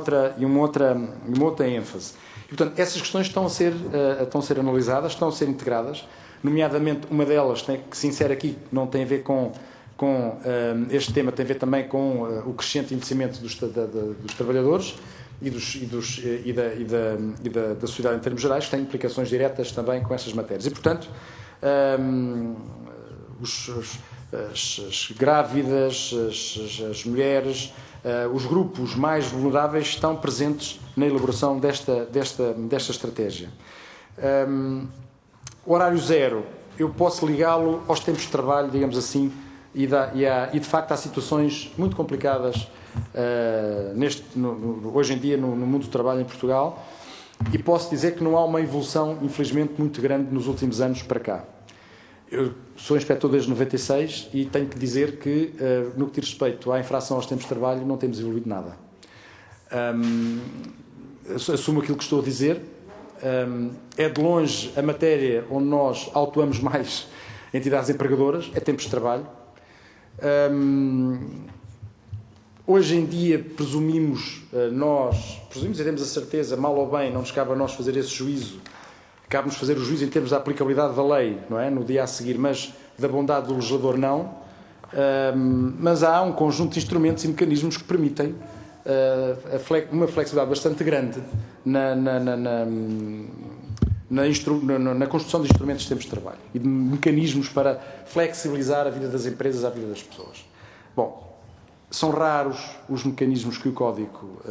outra ênfase. E, portanto, essas questões estão a ser analisadas, estão a ser integradas. nomeadamente uma delas que se insere aqui, não tem a ver com este tema, tem a ver também com o crescente envelhecimento dos trabalhadores e da sociedade em termos gerais, que tem implicações diretas também com essas matérias. E, portanto, as grávidas, as mulheres, os grupos mais vulneráveis estão presentes na elaboração desta estratégia. O horário zero, eu posso ligá-lo aos tempos de trabalho, digamos assim, e de facto há situações muito complicadas hoje em dia no mundo do trabalho em Portugal, e posso dizer que não há uma evolução, infelizmente, muito grande nos últimos anos para cá. Eu sou inspetor desde 96 e tenho que dizer que, no que diz respeito à infração aos tempos de trabalho, não temos evoluído nada. Assumo aquilo que estou a dizer. É de longe a matéria onde nós autuamos mais entidades empregadoras, é tempos de trabalho. Hoje em dia presumimos e temos a certeza, mal ou bem, não nos cabe a nós fazer esse juízo, cabe-nos fazer o juízo em termos da aplicabilidade da lei, não é? No dia a seguir, mas da bondade do legislador não. Mas há um conjunto de instrumentos e mecanismos que permitem uma flexibilidade bastante grande na construção de instrumentos de tempos de trabalho e de mecanismos para flexibilizar a vida das empresas à vida das pessoas. Bom, são raros os mecanismos que o Código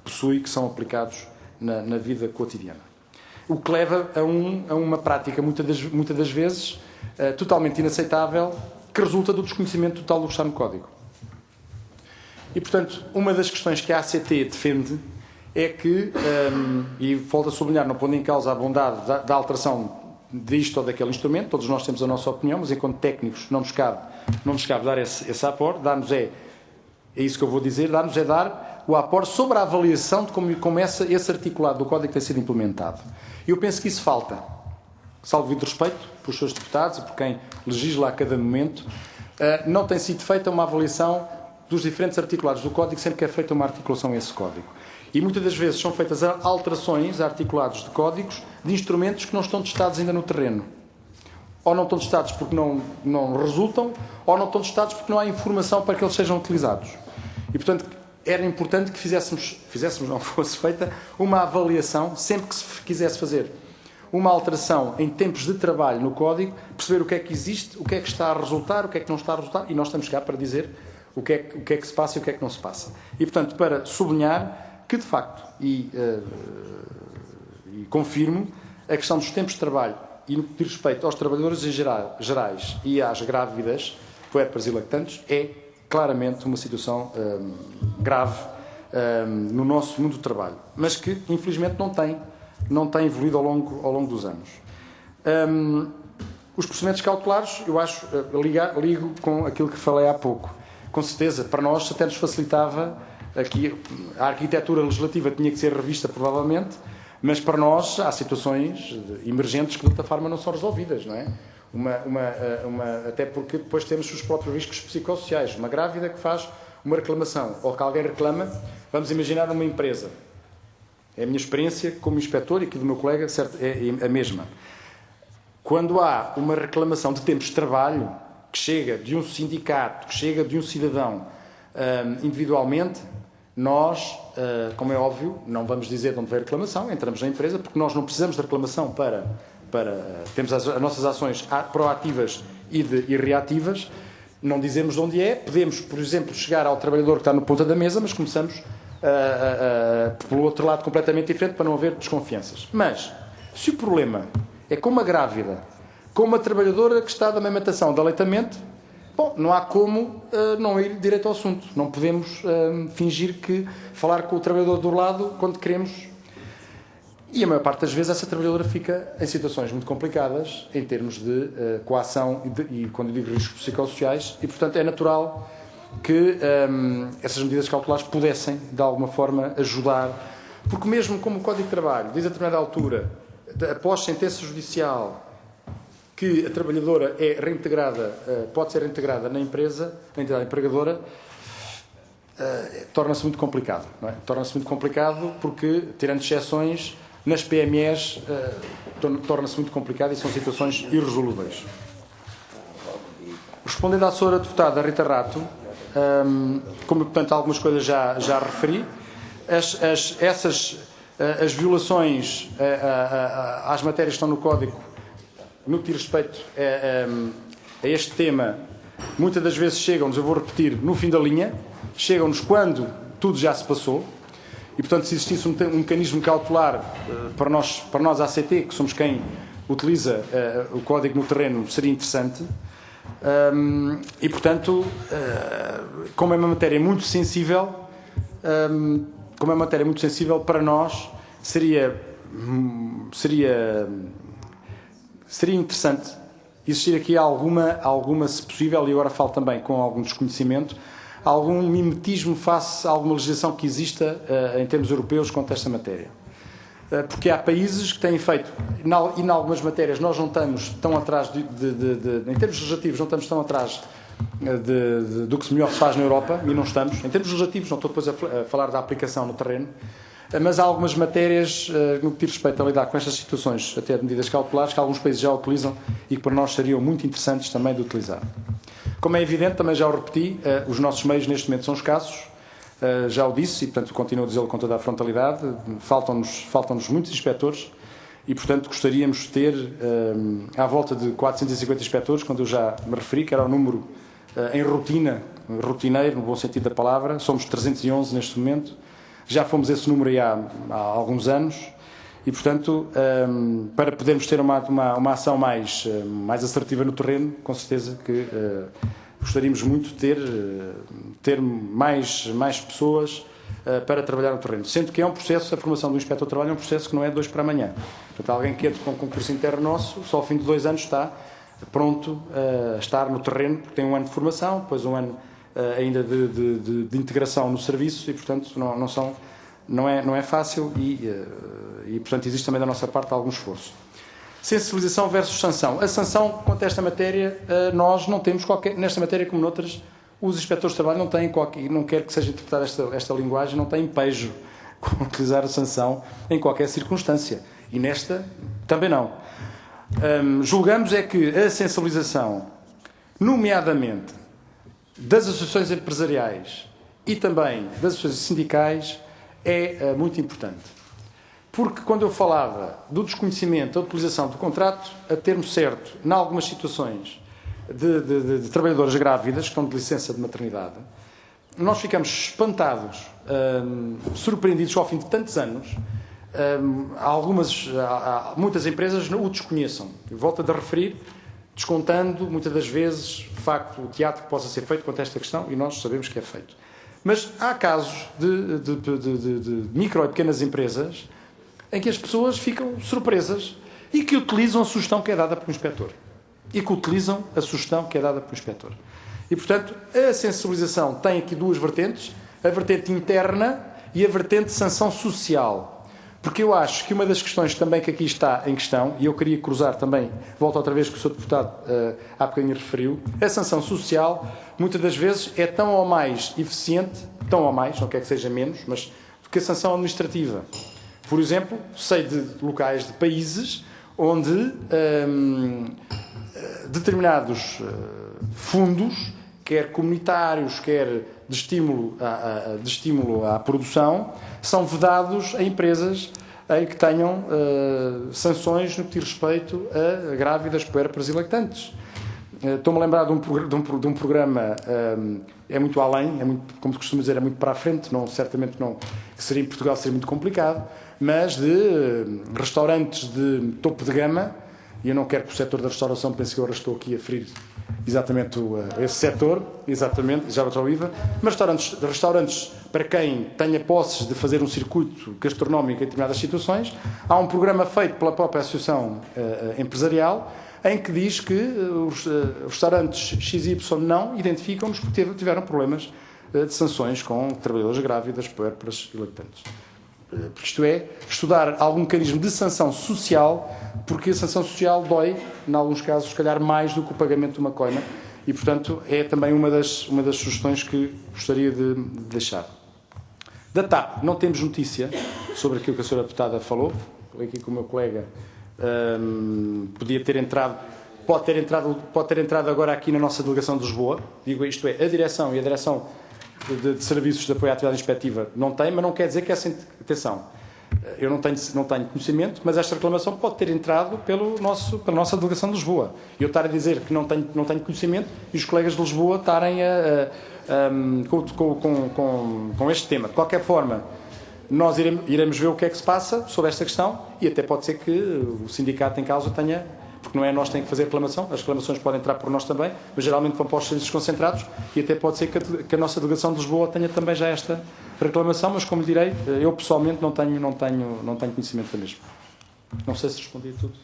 possui que são aplicados na vida cotidiana. O que leva a uma prática, muitas das vezes, totalmente inaceitável, que resulta do desconhecimento total do que está no Código. E, portanto, uma das questões que a ACT defende é que, e volto a sublinhar, não pondo em causa a bondade da alteração disto ou daquele instrumento, todos nós temos a nossa opinião, mas enquanto técnicos não nos cabe dar esse aporte, é isso que eu vou dizer, dar o aporte sobre a avaliação de como esse articulado do Código tem sido implementado. E eu penso que isso falta, salvo devido respeito pelos seus deputados e por quem legisla a cada momento, não tem sido feita uma avaliação dos diferentes articulados do Código, sempre que é feita uma articulação a esse Código. E muitas das vezes são feitas alterações a articulados de códigos de instrumentos que não estão testados ainda no terreno. Ou não estão testados porque não resultam, ou não estão testados porque não há informação para que eles sejam utilizados. E, portanto, era importante que não fosse feita uma avaliação, sempre que se quisesse fazer uma alteração em tempos de trabalho no Código, perceber o que é que existe, o que é que está a resultar, o que é que não está a resultar, e nós estamos cá para dizer o que é que se passa e o que é que não se passa. E, portanto, para sublinhar que, de facto, e confirmo, a questão dos tempos de trabalho e no que diz respeito aos trabalhadores em gerais e às grávidas, puérperas e lactantes, é claramente uma situação grave no nosso mundo do trabalho, mas que, infelizmente, não tem evoluído ao longo dos anos. Os procedimentos cautelares, eu acho, ligo com aquilo que falei há pouco. Com certeza, para nós até nos facilitava. Aqui a arquitetura legislativa tinha que ser revista, provavelmente, mas para nós há situações emergentes que de outra forma não são resolvidas, não é? Até porque depois temos os próprios riscos psicossociais. Uma grávida que faz uma reclamação, ou que alguém reclama, vamos imaginar uma empresa. É a minha experiência como inspetor e aqui do meu colega, certo, é a mesma. Quando há uma reclamação de tempos de trabalho que chega de um sindicato, que chega de um cidadão individualmente, nós, como é óbvio, não vamos dizer de onde veio a reclamação, entramos na empresa, porque nós não precisamos de reclamação para temos as nossas ações proativas e reativas, não dizemos de onde é, podemos, por exemplo, chegar ao trabalhador que está no ponta da mesa, mas começamos pelo outro lado completamente diferente para não haver desconfianças. Mas, se o problema é com uma grávida, com uma trabalhadora que está da amamentação, de aleitamento, bom, não há como não ir direto ao assunto. Não podemos fingir que falar com o trabalhador do lado quando queremos. E a maior parte das vezes essa trabalhadora fica em situações muito complicadas em termos de coação e quando eu digo riscos psicossociais, e portanto é natural que essas medidas cautelares pudessem de alguma forma ajudar, porque mesmo como o Código de Trabalho diz a determinada altura, após sentença judicial, que a trabalhadora é reintegrada, pode ser reintegrada na empresa, na entidade empregadora, torna-se muito complicado, não é? Torna-se muito complicado porque, tirando exceções, nas PMEs torna-se muito complicado e são situações irresolúveis. Respondendo à senhora deputada Rita Rato, como, portanto, algumas coisas já referi, as violações às matérias que estão no Código, no que diz respeito a este tema, muitas das vezes chegam-nos, eu vou repetir, no fim da linha, chegam-nos quando tudo já se passou, e, portanto, se existisse um mecanismo cautelar para nós ACT, que somos quem utiliza o Código no terreno, seria interessante. E, portanto, como é uma matéria muito sensível, para nós seria interessante existir aqui alguma, se possível, e agora falo também com algum desconhecimento, algum mimetismo face a alguma legislação que exista em termos europeus quanto a esta matéria. Porque há países que têm feito, e em algumas matérias nós não estamos tão atrás, em termos legislativos, não estamos tão atrás do que melhor se faz na Europa, e não estamos. Em termos legislativos, não estou depois a falar da aplicação no terreno, mas há algumas matérias, no que diz respeito a lidar com estas situações, até de medidas cautelares, que alguns países já utilizam e que para nós seriam muito interessantes também de utilizar. Como é evidente, também já o repeti, os nossos meios neste momento são escassos, já o disse e, portanto, continuo a dizê-lo com toda a frontalidade, faltam-nos muitos inspectores e, portanto, gostaríamos de ter à volta de 450 inspectores, quando eu já me referi, que era o número em rotineiro, no bom sentido da palavra. Somos 311 neste momento, já fomos esse número aí há alguns anos e, portanto, para podermos ter uma ação mais assertiva no terreno, com certeza que gostaríamos muito de ter mais pessoas para trabalhar no terreno. Sendo que é um processo, a formação do Inspetor de Trabalho é um processo que não é de hoje para amanhã. Portanto, alguém que entra com um concurso interno nosso, só ao fim de 2 anos está pronto a estar no terreno, porque tem um ano de formação, depois um ano ainda de integração no serviço e, portanto, não é fácil e, portanto, existe também da nossa parte algum esforço. Sensibilização versus sanção. A sanção, quanto a esta matéria, nós não temos nesta matéria como noutras, os inspectores de trabalho não têm não quero que seja interpretada esta linguagem, não têm empejo com utilizar a sanção em qualquer circunstância. E nesta, também não. Julgamos é que a sensibilização, nomeadamente das associações empresariais e também das associações sindicais, é muito importante. Porque quando eu falava do desconhecimento, da utilização do contrato a termo certo, em algumas situações de trabalhadoras grávidas que estão de licença de maternidade, nós ficamos espantados, surpreendidos ao fim de tantos anos. Muitas empresas o desconheçam. Volto a referir, descontando muitas das vezes o facto, o teatro que possa ser feito quanto a esta questão, e nós sabemos que é feito. Mas há casos de micro e pequenas empresas em que as pessoas ficam surpresas e que utilizam a sugestão que é dada pelo inspetor. E portanto, a sensibilização tem aqui 2 vertentes, a vertente interna e a vertente de sanção social. Porque eu acho que uma das questões também que aqui está em questão, e eu queria cruzar também, volto outra vez que o Sr. Deputado há bocadinho referiu, a sanção social, muitas das vezes, é tão ou mais eficiente, tão ou mais, não quer que seja menos, mas do que a sanção administrativa. Por exemplo, sei de locais, de países, onde determinados fundos, quer comunitários, quer de estímulo à produção, são vedados a empresas em que tenham sanções no que diz respeito a grávidas, puérperas e lactantes. Estou-me a lembrar de um programa, é muito além, como se costuma dizer, é muito para a frente, certamente não, que seria em Portugal seria muito complicado, mas de restaurantes de topo de gama, e eu não quero que o setor da restauração pense que eu agora estou aqui a ferir exatamente esse setor, exatamente, já estou viva, mas restaurantes para quem tenha posses de fazer um circuito gastronómico em determinadas situações, há um programa feito pela própria Associação Empresarial, em que diz que os restaurantes XY não identificam-nos porque tiveram problemas de sanções com trabalhadoras grávidas, puérperas e lactantes. Isto é, estudar algum mecanismo de sanção social, porque a sanção social dói, em alguns casos, se calhar mais do que o pagamento de uma coima, e, portanto, é também uma das sugestões que gostaria de deixar. Da TAP, não temos notícia sobre aquilo que a Sra. Deputada falou, aqui com o meu colega, pode ter entrado agora aqui na nossa delegação de Lisboa, digo isto é, a direção e a direção de serviços de apoio à atividade inspectiva não tem, mas não quer dizer que essa, atenção, eu não tenho conhecimento, mas esta reclamação pode ter entrado pela nossa delegação de Lisboa. Eu estar a dizer que não tenho conhecimento e os colegas de Lisboa estarem com este tema. De qualquer forma, nós iremos ver o que é que se passa sobre esta questão e até pode ser que o sindicato em causa tenha, porque não é nós que temos que fazer reclamação, as reclamações podem entrar por nós também, mas geralmente vão para os serviços concentrados e até pode ser que a nossa delegação de Lisboa tenha também já esta reclamação, mas como lhe direi, eu pessoalmente não tenho conhecimento da mesma. Não sei se respondi a tudo.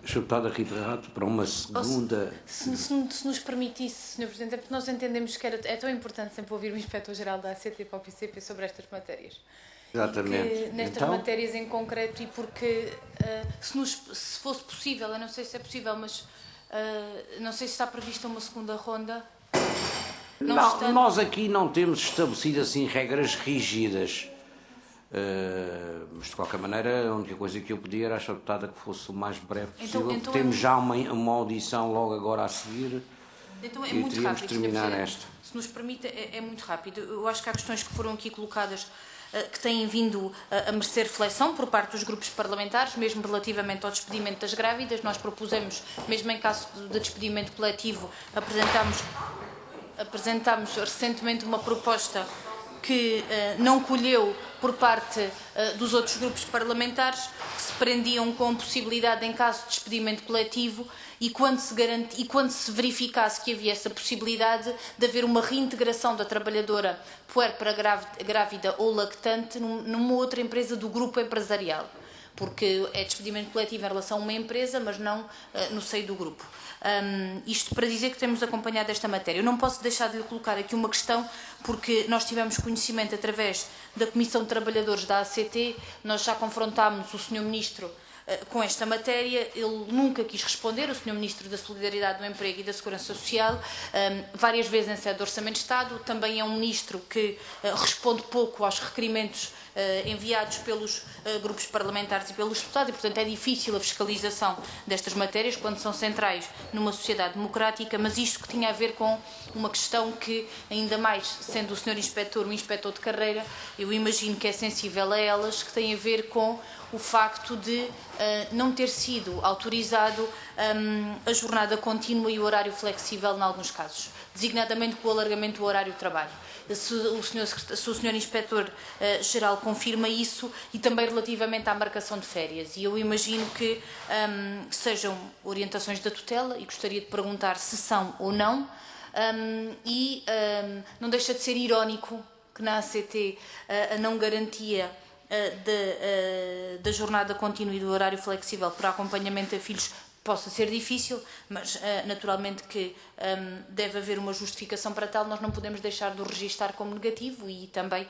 Sr. Deputado Rita Rato, para uma segunda... Se nos permitisse, Sr. Presidente, é porque nós entendemos que é tão importante sempre ouvir o Inspetor-Geral da ACT para o PCP sobre estas matérias. Exatamente. E que nestas matérias em concreto, e porque se fosse possível, eu não sei se é possível, mas não sei se está prevista uma segunda ronda. Não, nós aqui não temos estabelecido assim regras rígidas. Mas de qualquer maneira, a única coisa que eu pedia era a Sra. Deputada que fosse o mais breve possível. Então temos já uma audição logo agora a seguir. Então e muito rápido, terminar esta. Se nos permite, é muito rápido. Eu acho que há questões que foram aqui colocadas que têm vindo a merecer reflexão por parte dos grupos parlamentares, mesmo relativamente ao despedimento das grávidas. Nós propusemos, mesmo em caso de despedimento coletivo, apresentámos recentemente uma proposta que não colheu por parte dos outros grupos parlamentares, que se prendiam com a possibilidade, em caso de despedimento coletivo, e quando se verificasse que havia essa possibilidade de haver uma reintegração da trabalhadora puérpera, grávida ou lactante numa outra empresa do grupo empresarial. Porque é despedimento coletivo em relação a uma empresa, mas não no seio do grupo. Isto para dizer que temos acompanhado esta matéria. Eu não posso deixar de lhe colocar aqui uma questão, porque nós tivemos conhecimento através da Comissão de Trabalhadores da ACT, nós já confrontámos o Sr. Ministro com esta matéria, ele nunca quis responder, o Sr. Ministro da Solidariedade do Emprego e da Segurança Social, várias vezes em sede do Orçamento de Estado, também é um Ministro que responde pouco aos requerimentos enviados pelos grupos parlamentares e pelos deputados e, portanto, é difícil a fiscalização destas matérias quando são centrais numa sociedade democrática, mas isto que tinha a ver com uma questão que, ainda mais sendo o Sr. Inspetor um inspetor de carreira, eu imagino que é sensível a elas, que tem a ver com o facto de não ter sido autorizado a jornada contínua e o horário flexível em alguns casos, designadamente com o alargamento do horário de trabalho. Se o Sr. Inspetor-Geral confirma isso, e também relativamente à marcação de férias. E eu imagino que sejam orientações da tutela, e gostaria de perguntar se são ou não, não deixa de ser irónico que na ACT a não garantia da jornada contínua e do horário flexível para acompanhamento a filhos possa ser difícil, mas naturalmente que deve haver uma justificação para tal. Nós não podemos deixar de o registar como negativo e também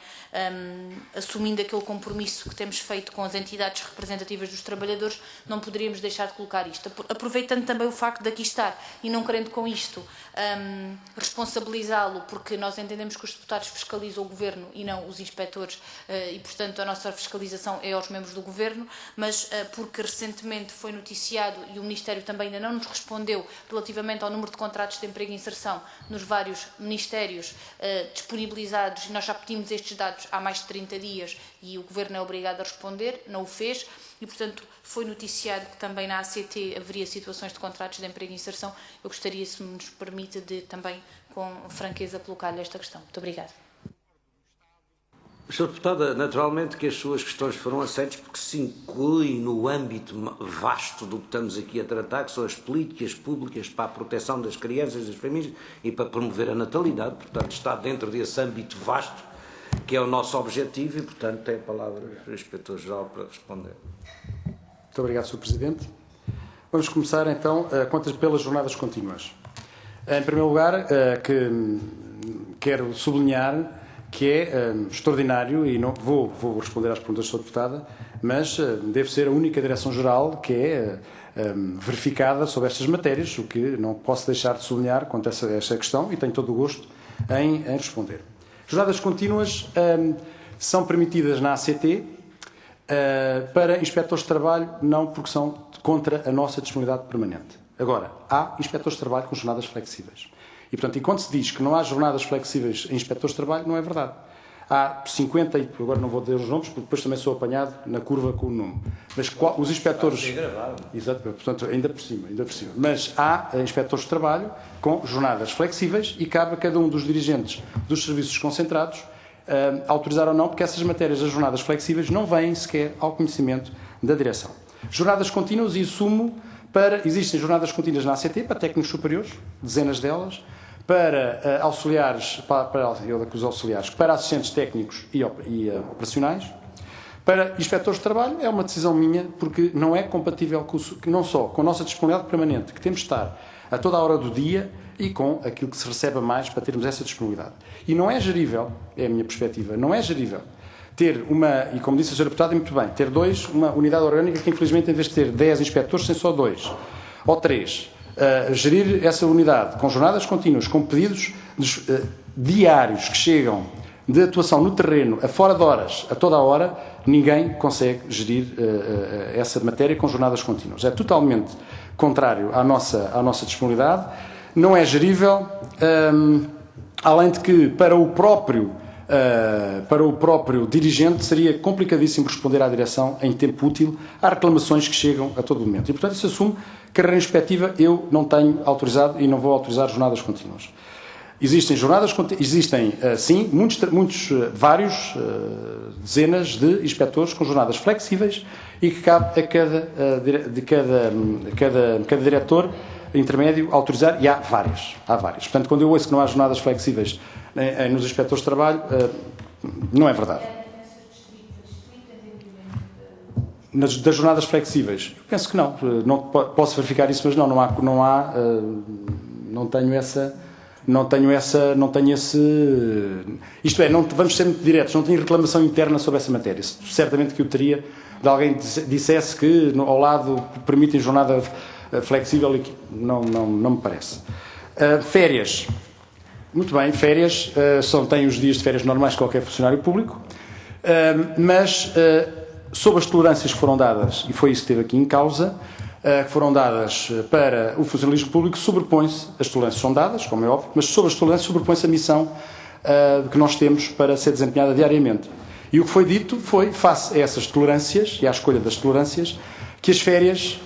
assumindo aquele compromisso que temos feito com as entidades representativas dos trabalhadores, não poderíamos deixar de colocar isto. Aproveitando também o facto de aqui estar e não querendo com isto responsabilizá-lo, porque nós entendemos que os deputados fiscalizam o Governo e não os inspectores e, portanto, a nossa fiscalização é aos membros do Governo, mas porque recentemente foi noticiado e o Ministério também ainda não nos respondeu relativamente ao número de contratos de emprego e inserção nos vários ministérios disponibilizados, e nós já pedimos estes dados há mais de 30 dias e o Governo é obrigado a responder, não o fez, e portanto foi noticiado que também na ACT haveria situações de contratos de emprego e inserção. Eu gostaria, se nos permite, de também com franqueza colocar-lhe esta questão. Muito obrigada. Sra. Deputada, naturalmente que as suas questões foram aceitas porque se incluem no âmbito vasto do que estamos aqui a tratar, que são as políticas públicas para a proteção das crianças e das famílias e para promover a natalidade. Portanto, está dentro desse âmbito vasto que é o nosso objetivo e, portanto, tem a palavra o Inspetor-Geral para responder. Muito obrigado, Sr. Presidente. Vamos começar, então, pelas jornadas contínuas. Em primeiro lugar, quero sublinhar que é extraordinário, e não vou responder às perguntas da Sra. Deputada, mas deve ser a única Direção-Geral que é verificada sobre estas matérias, o que não posso deixar de sublinhar quanto a essa questão, e tenho todo o gosto em responder. Jornadas contínuas, são permitidas na ACT, para inspectores de trabalho, não, porque são contra a nossa disponibilidade permanente. Agora, há inspectores de trabalho com jornadas flexíveis. E, portanto, quando se diz que não há jornadas flexíveis em inspectores de trabalho, não é verdade. Há 50, e agora não vou dizer os nomes, porque depois também sou apanhado na curva com o número. Mas os inspectores... Exato, portanto, ainda por cima. Mas há inspectores de trabalho com jornadas flexíveis e cabe a cada um dos dirigentes dos serviços concentrados autorizar ou não, porque essas matérias das jornadas flexíveis não vêm sequer ao conhecimento da direção. Jornadas contínuas, e assumo, existem jornadas contínuas na ACT para técnicos superiores, dezenas delas, para auxiliares, para assistentes técnicos e operacionais. Para inspectores de trabalho é uma decisão minha, porque não é compatível não só com a nossa disponibilidade permanente, que temos de estar a toda a hora do dia, e com aquilo que se recebe a mais para termos essa disponibilidade. E não é gerível, é a minha perspectiva, não é gerível ter e como disse a Sra. Deputada muito bem, ter uma unidade orgânica que infelizmente em vez de ter 10 inspectores tem só 2 ou 3. Gerir essa unidade com jornadas contínuas, com pedidos diários que chegam de atuação no terreno, a fora de horas, a toda a hora, ninguém consegue gerir essa matéria com jornadas contínuas. É totalmente contrário à nossa disponibilidade, não é gerível, além de que para o próprio dirigente seria complicadíssimo responder à direção em tempo útil a reclamações que chegam a todo momento. E, portanto, isso assume carreira inspectiva, eu não tenho autorizado e não vou autorizar jornadas contínuas. Existem sim, vários, dezenas de inspectores com jornadas flexíveis e que cabe a cada diretor intermédio autorizar, e há várias. Portanto, quando eu ouço que não há jornadas flexíveis nos inspectores de trabalho, não é verdade. Das jornadas flexíveis, eu penso que não. Não posso verificar isso, mas não tenho esse... Isto é, vamos ser muito diretos, não tenho reclamação interna sobre essa matéria. Certamente que eu teria de alguém que dissesse que ao lado permitem jornada flexível, e não me parece. Férias. Muito bem, férias têm os dias de férias normais que qualquer funcionário público, mas sob as tolerâncias que foram dadas, e foi isso que esteve aqui em causa, que foram dadas para o funcionalismo público, sobrepõe-se, as tolerâncias são dadas, como é óbvio, mas sobre as tolerâncias sobrepõe-se a missão que nós temos para ser desempenhada diariamente. E o que foi dito foi, face a essas tolerâncias e à escolha das tolerâncias, que as férias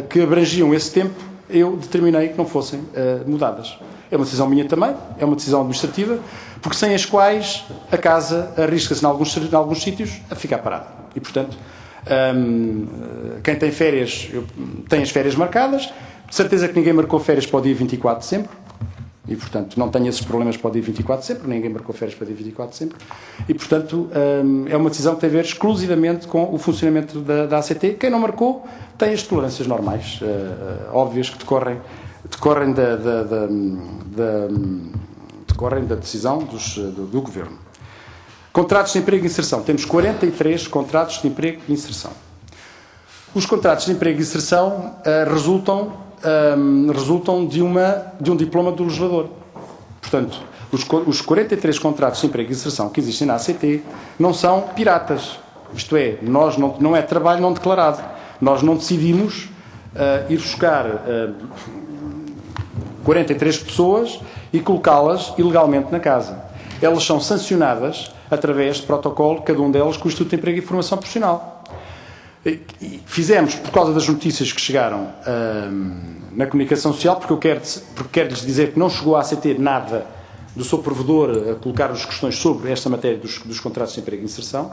que abrangiam esse tempo, eu determinei que não fossem mudadas. É uma decisão minha também, é uma decisão administrativa, porque sem as quais a casa arrisca-se em alguns sítios a ficar parada. E, portanto, quem tem férias, tem as férias marcadas, de certeza que ninguém marcou férias para o dia 24 de dezembro, e, portanto, não tenho esses problemas para o dia 24 de dezembro, ninguém marcou férias para o dia 24 de dezembro, e, portanto, é uma decisão que tem a ver exclusivamente com o funcionamento da ACT. Quem não marcou tem as tolerâncias normais, óbvias, que decorrem da decisão do Governo. Contratos de emprego e inserção. Temos 43 contratos de emprego e inserção. Os contratos de emprego e inserção resultam de um diploma do legislador. Portanto, os 43 contratos de emprego e inserção que existem na ACT não são piratas. Isto é, não é trabalho não declarado. Nós não decidimos ir buscar 43 pessoas e colocá-las ilegalmente na casa. Elas são sancionadas através de protocolo, cada um delas com o Instituto de Emprego e Formação Profissional. Fizemos, por causa das notícias que chegaram na comunicação social, porque quero-lhes dizer que não chegou à ACT nada do seu provedor a colocar-nos questões sobre esta matéria dos contratos de emprego e inserção,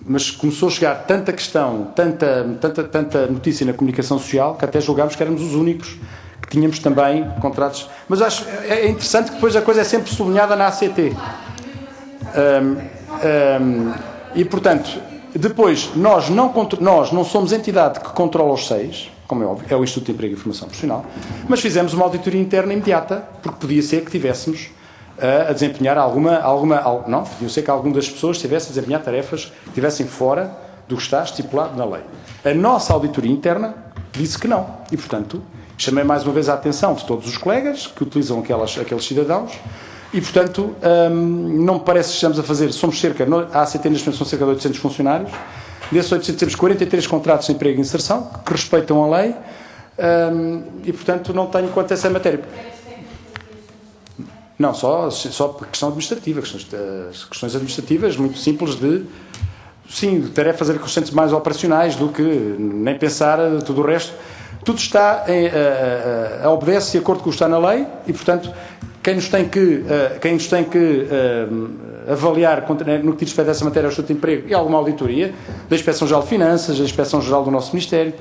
mas começou a chegar tanta questão, tanta notícia na comunicação social, que até julgámos que éramos os únicos que tínhamos também contratos. Mas acho é interessante que depois a coisa é sempre sublinhada na ACT. E, portanto, depois, nós não somos entidade que controla os SEIs, como é óbvio, é o Instituto de Emprego e Formação Profissional, mas fizemos uma auditoria interna imediata, porque podia ser que tivéssemos a desempenhar não, podia ser que alguma das pessoas estivesse a desempenhar tarefas que estivessem fora do que está estipulado na lei. A nossa auditoria interna disse que não. E, portanto, chamei mais uma vez a atenção de todos os colegas que utilizam aqueles cidadãos E, portanto, não me parece que estejamos a fazer, a ACT neste momento são cerca de 800 funcionários, desses 800 temos 43 contratos de emprego e inserção, que respeitam a lei, e, portanto, não tenho quanto a essa matéria. Não, só questão administrativa, questões administrativas muito simples de tarefas acrescentes mais operacionais do que nem pensar tudo o resto. Tudo está obedece de acordo com o que está na lei e, portanto, quem nos tem que avaliar no que diz respeito a essa matéria, o Estatuto de Emprego e alguma auditoria da Inspeção-Geral de Finanças, da Inspeção-Geral do nosso Ministério.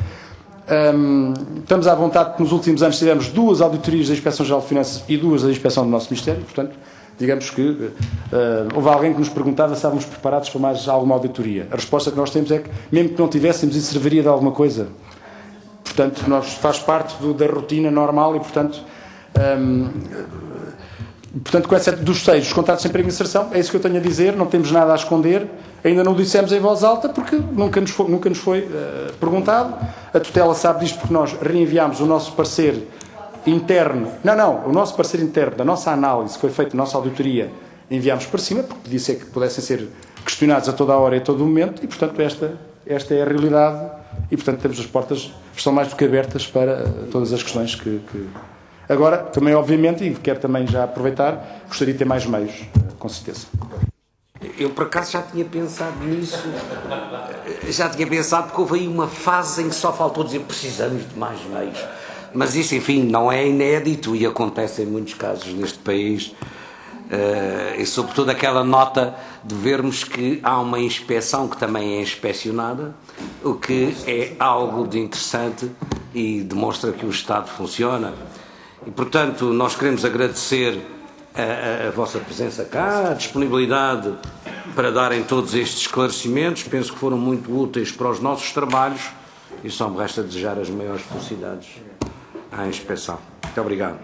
Estamos à vontade que nos últimos anos tivemos 2 auditorias da Inspeção-Geral de Finanças e 2 da Inspeção do nosso Ministério, portanto, digamos que houve alguém que nos perguntava se estávamos preparados para mais alguma auditoria. A resposta que nós temos é que, mesmo que não tivéssemos, isso serviria de alguma coisa. Portanto, faz parte da rotina normal e, portanto, com essa dos 6, os contratos de emprego e inserção, é isso que eu tenho a dizer, não temos nada a esconder, ainda não o dissemos em voz alta porque nunca nos foi perguntado. A tutela sabe disto porque nós reenviámos o nosso parecer interno, o nosso parecer interno da nossa análise, que foi feita na nossa auditoria, enviámos para cima, porque podia ser que pudessem ser questionados a toda a hora e a todo o momento, e portanto esta é a realidade, e portanto temos as portas, estão mais do que abertas para todas as questões que... Agora, também obviamente, e quero também já aproveitar, gostaria de ter mais meios, com certeza. Eu, por acaso, já tinha pensado nisso. Já tinha pensado, porque houve aí uma fase em que só faltou dizer precisamos de mais meios. Mas isso, enfim, não é inédito e acontece em muitos casos neste país. E sobretudo aquela nota de vermos que há uma inspeção que também é inspecionada, o que é algo de interessante e demonstra que o Estado funciona. E, portanto, nós queremos agradecer a vossa presença cá, a disponibilidade para darem todos estes esclarecimentos. Penso que foram muito úteis para os nossos trabalhos e só me resta desejar as maiores felicidades à inspeção. Muito obrigado.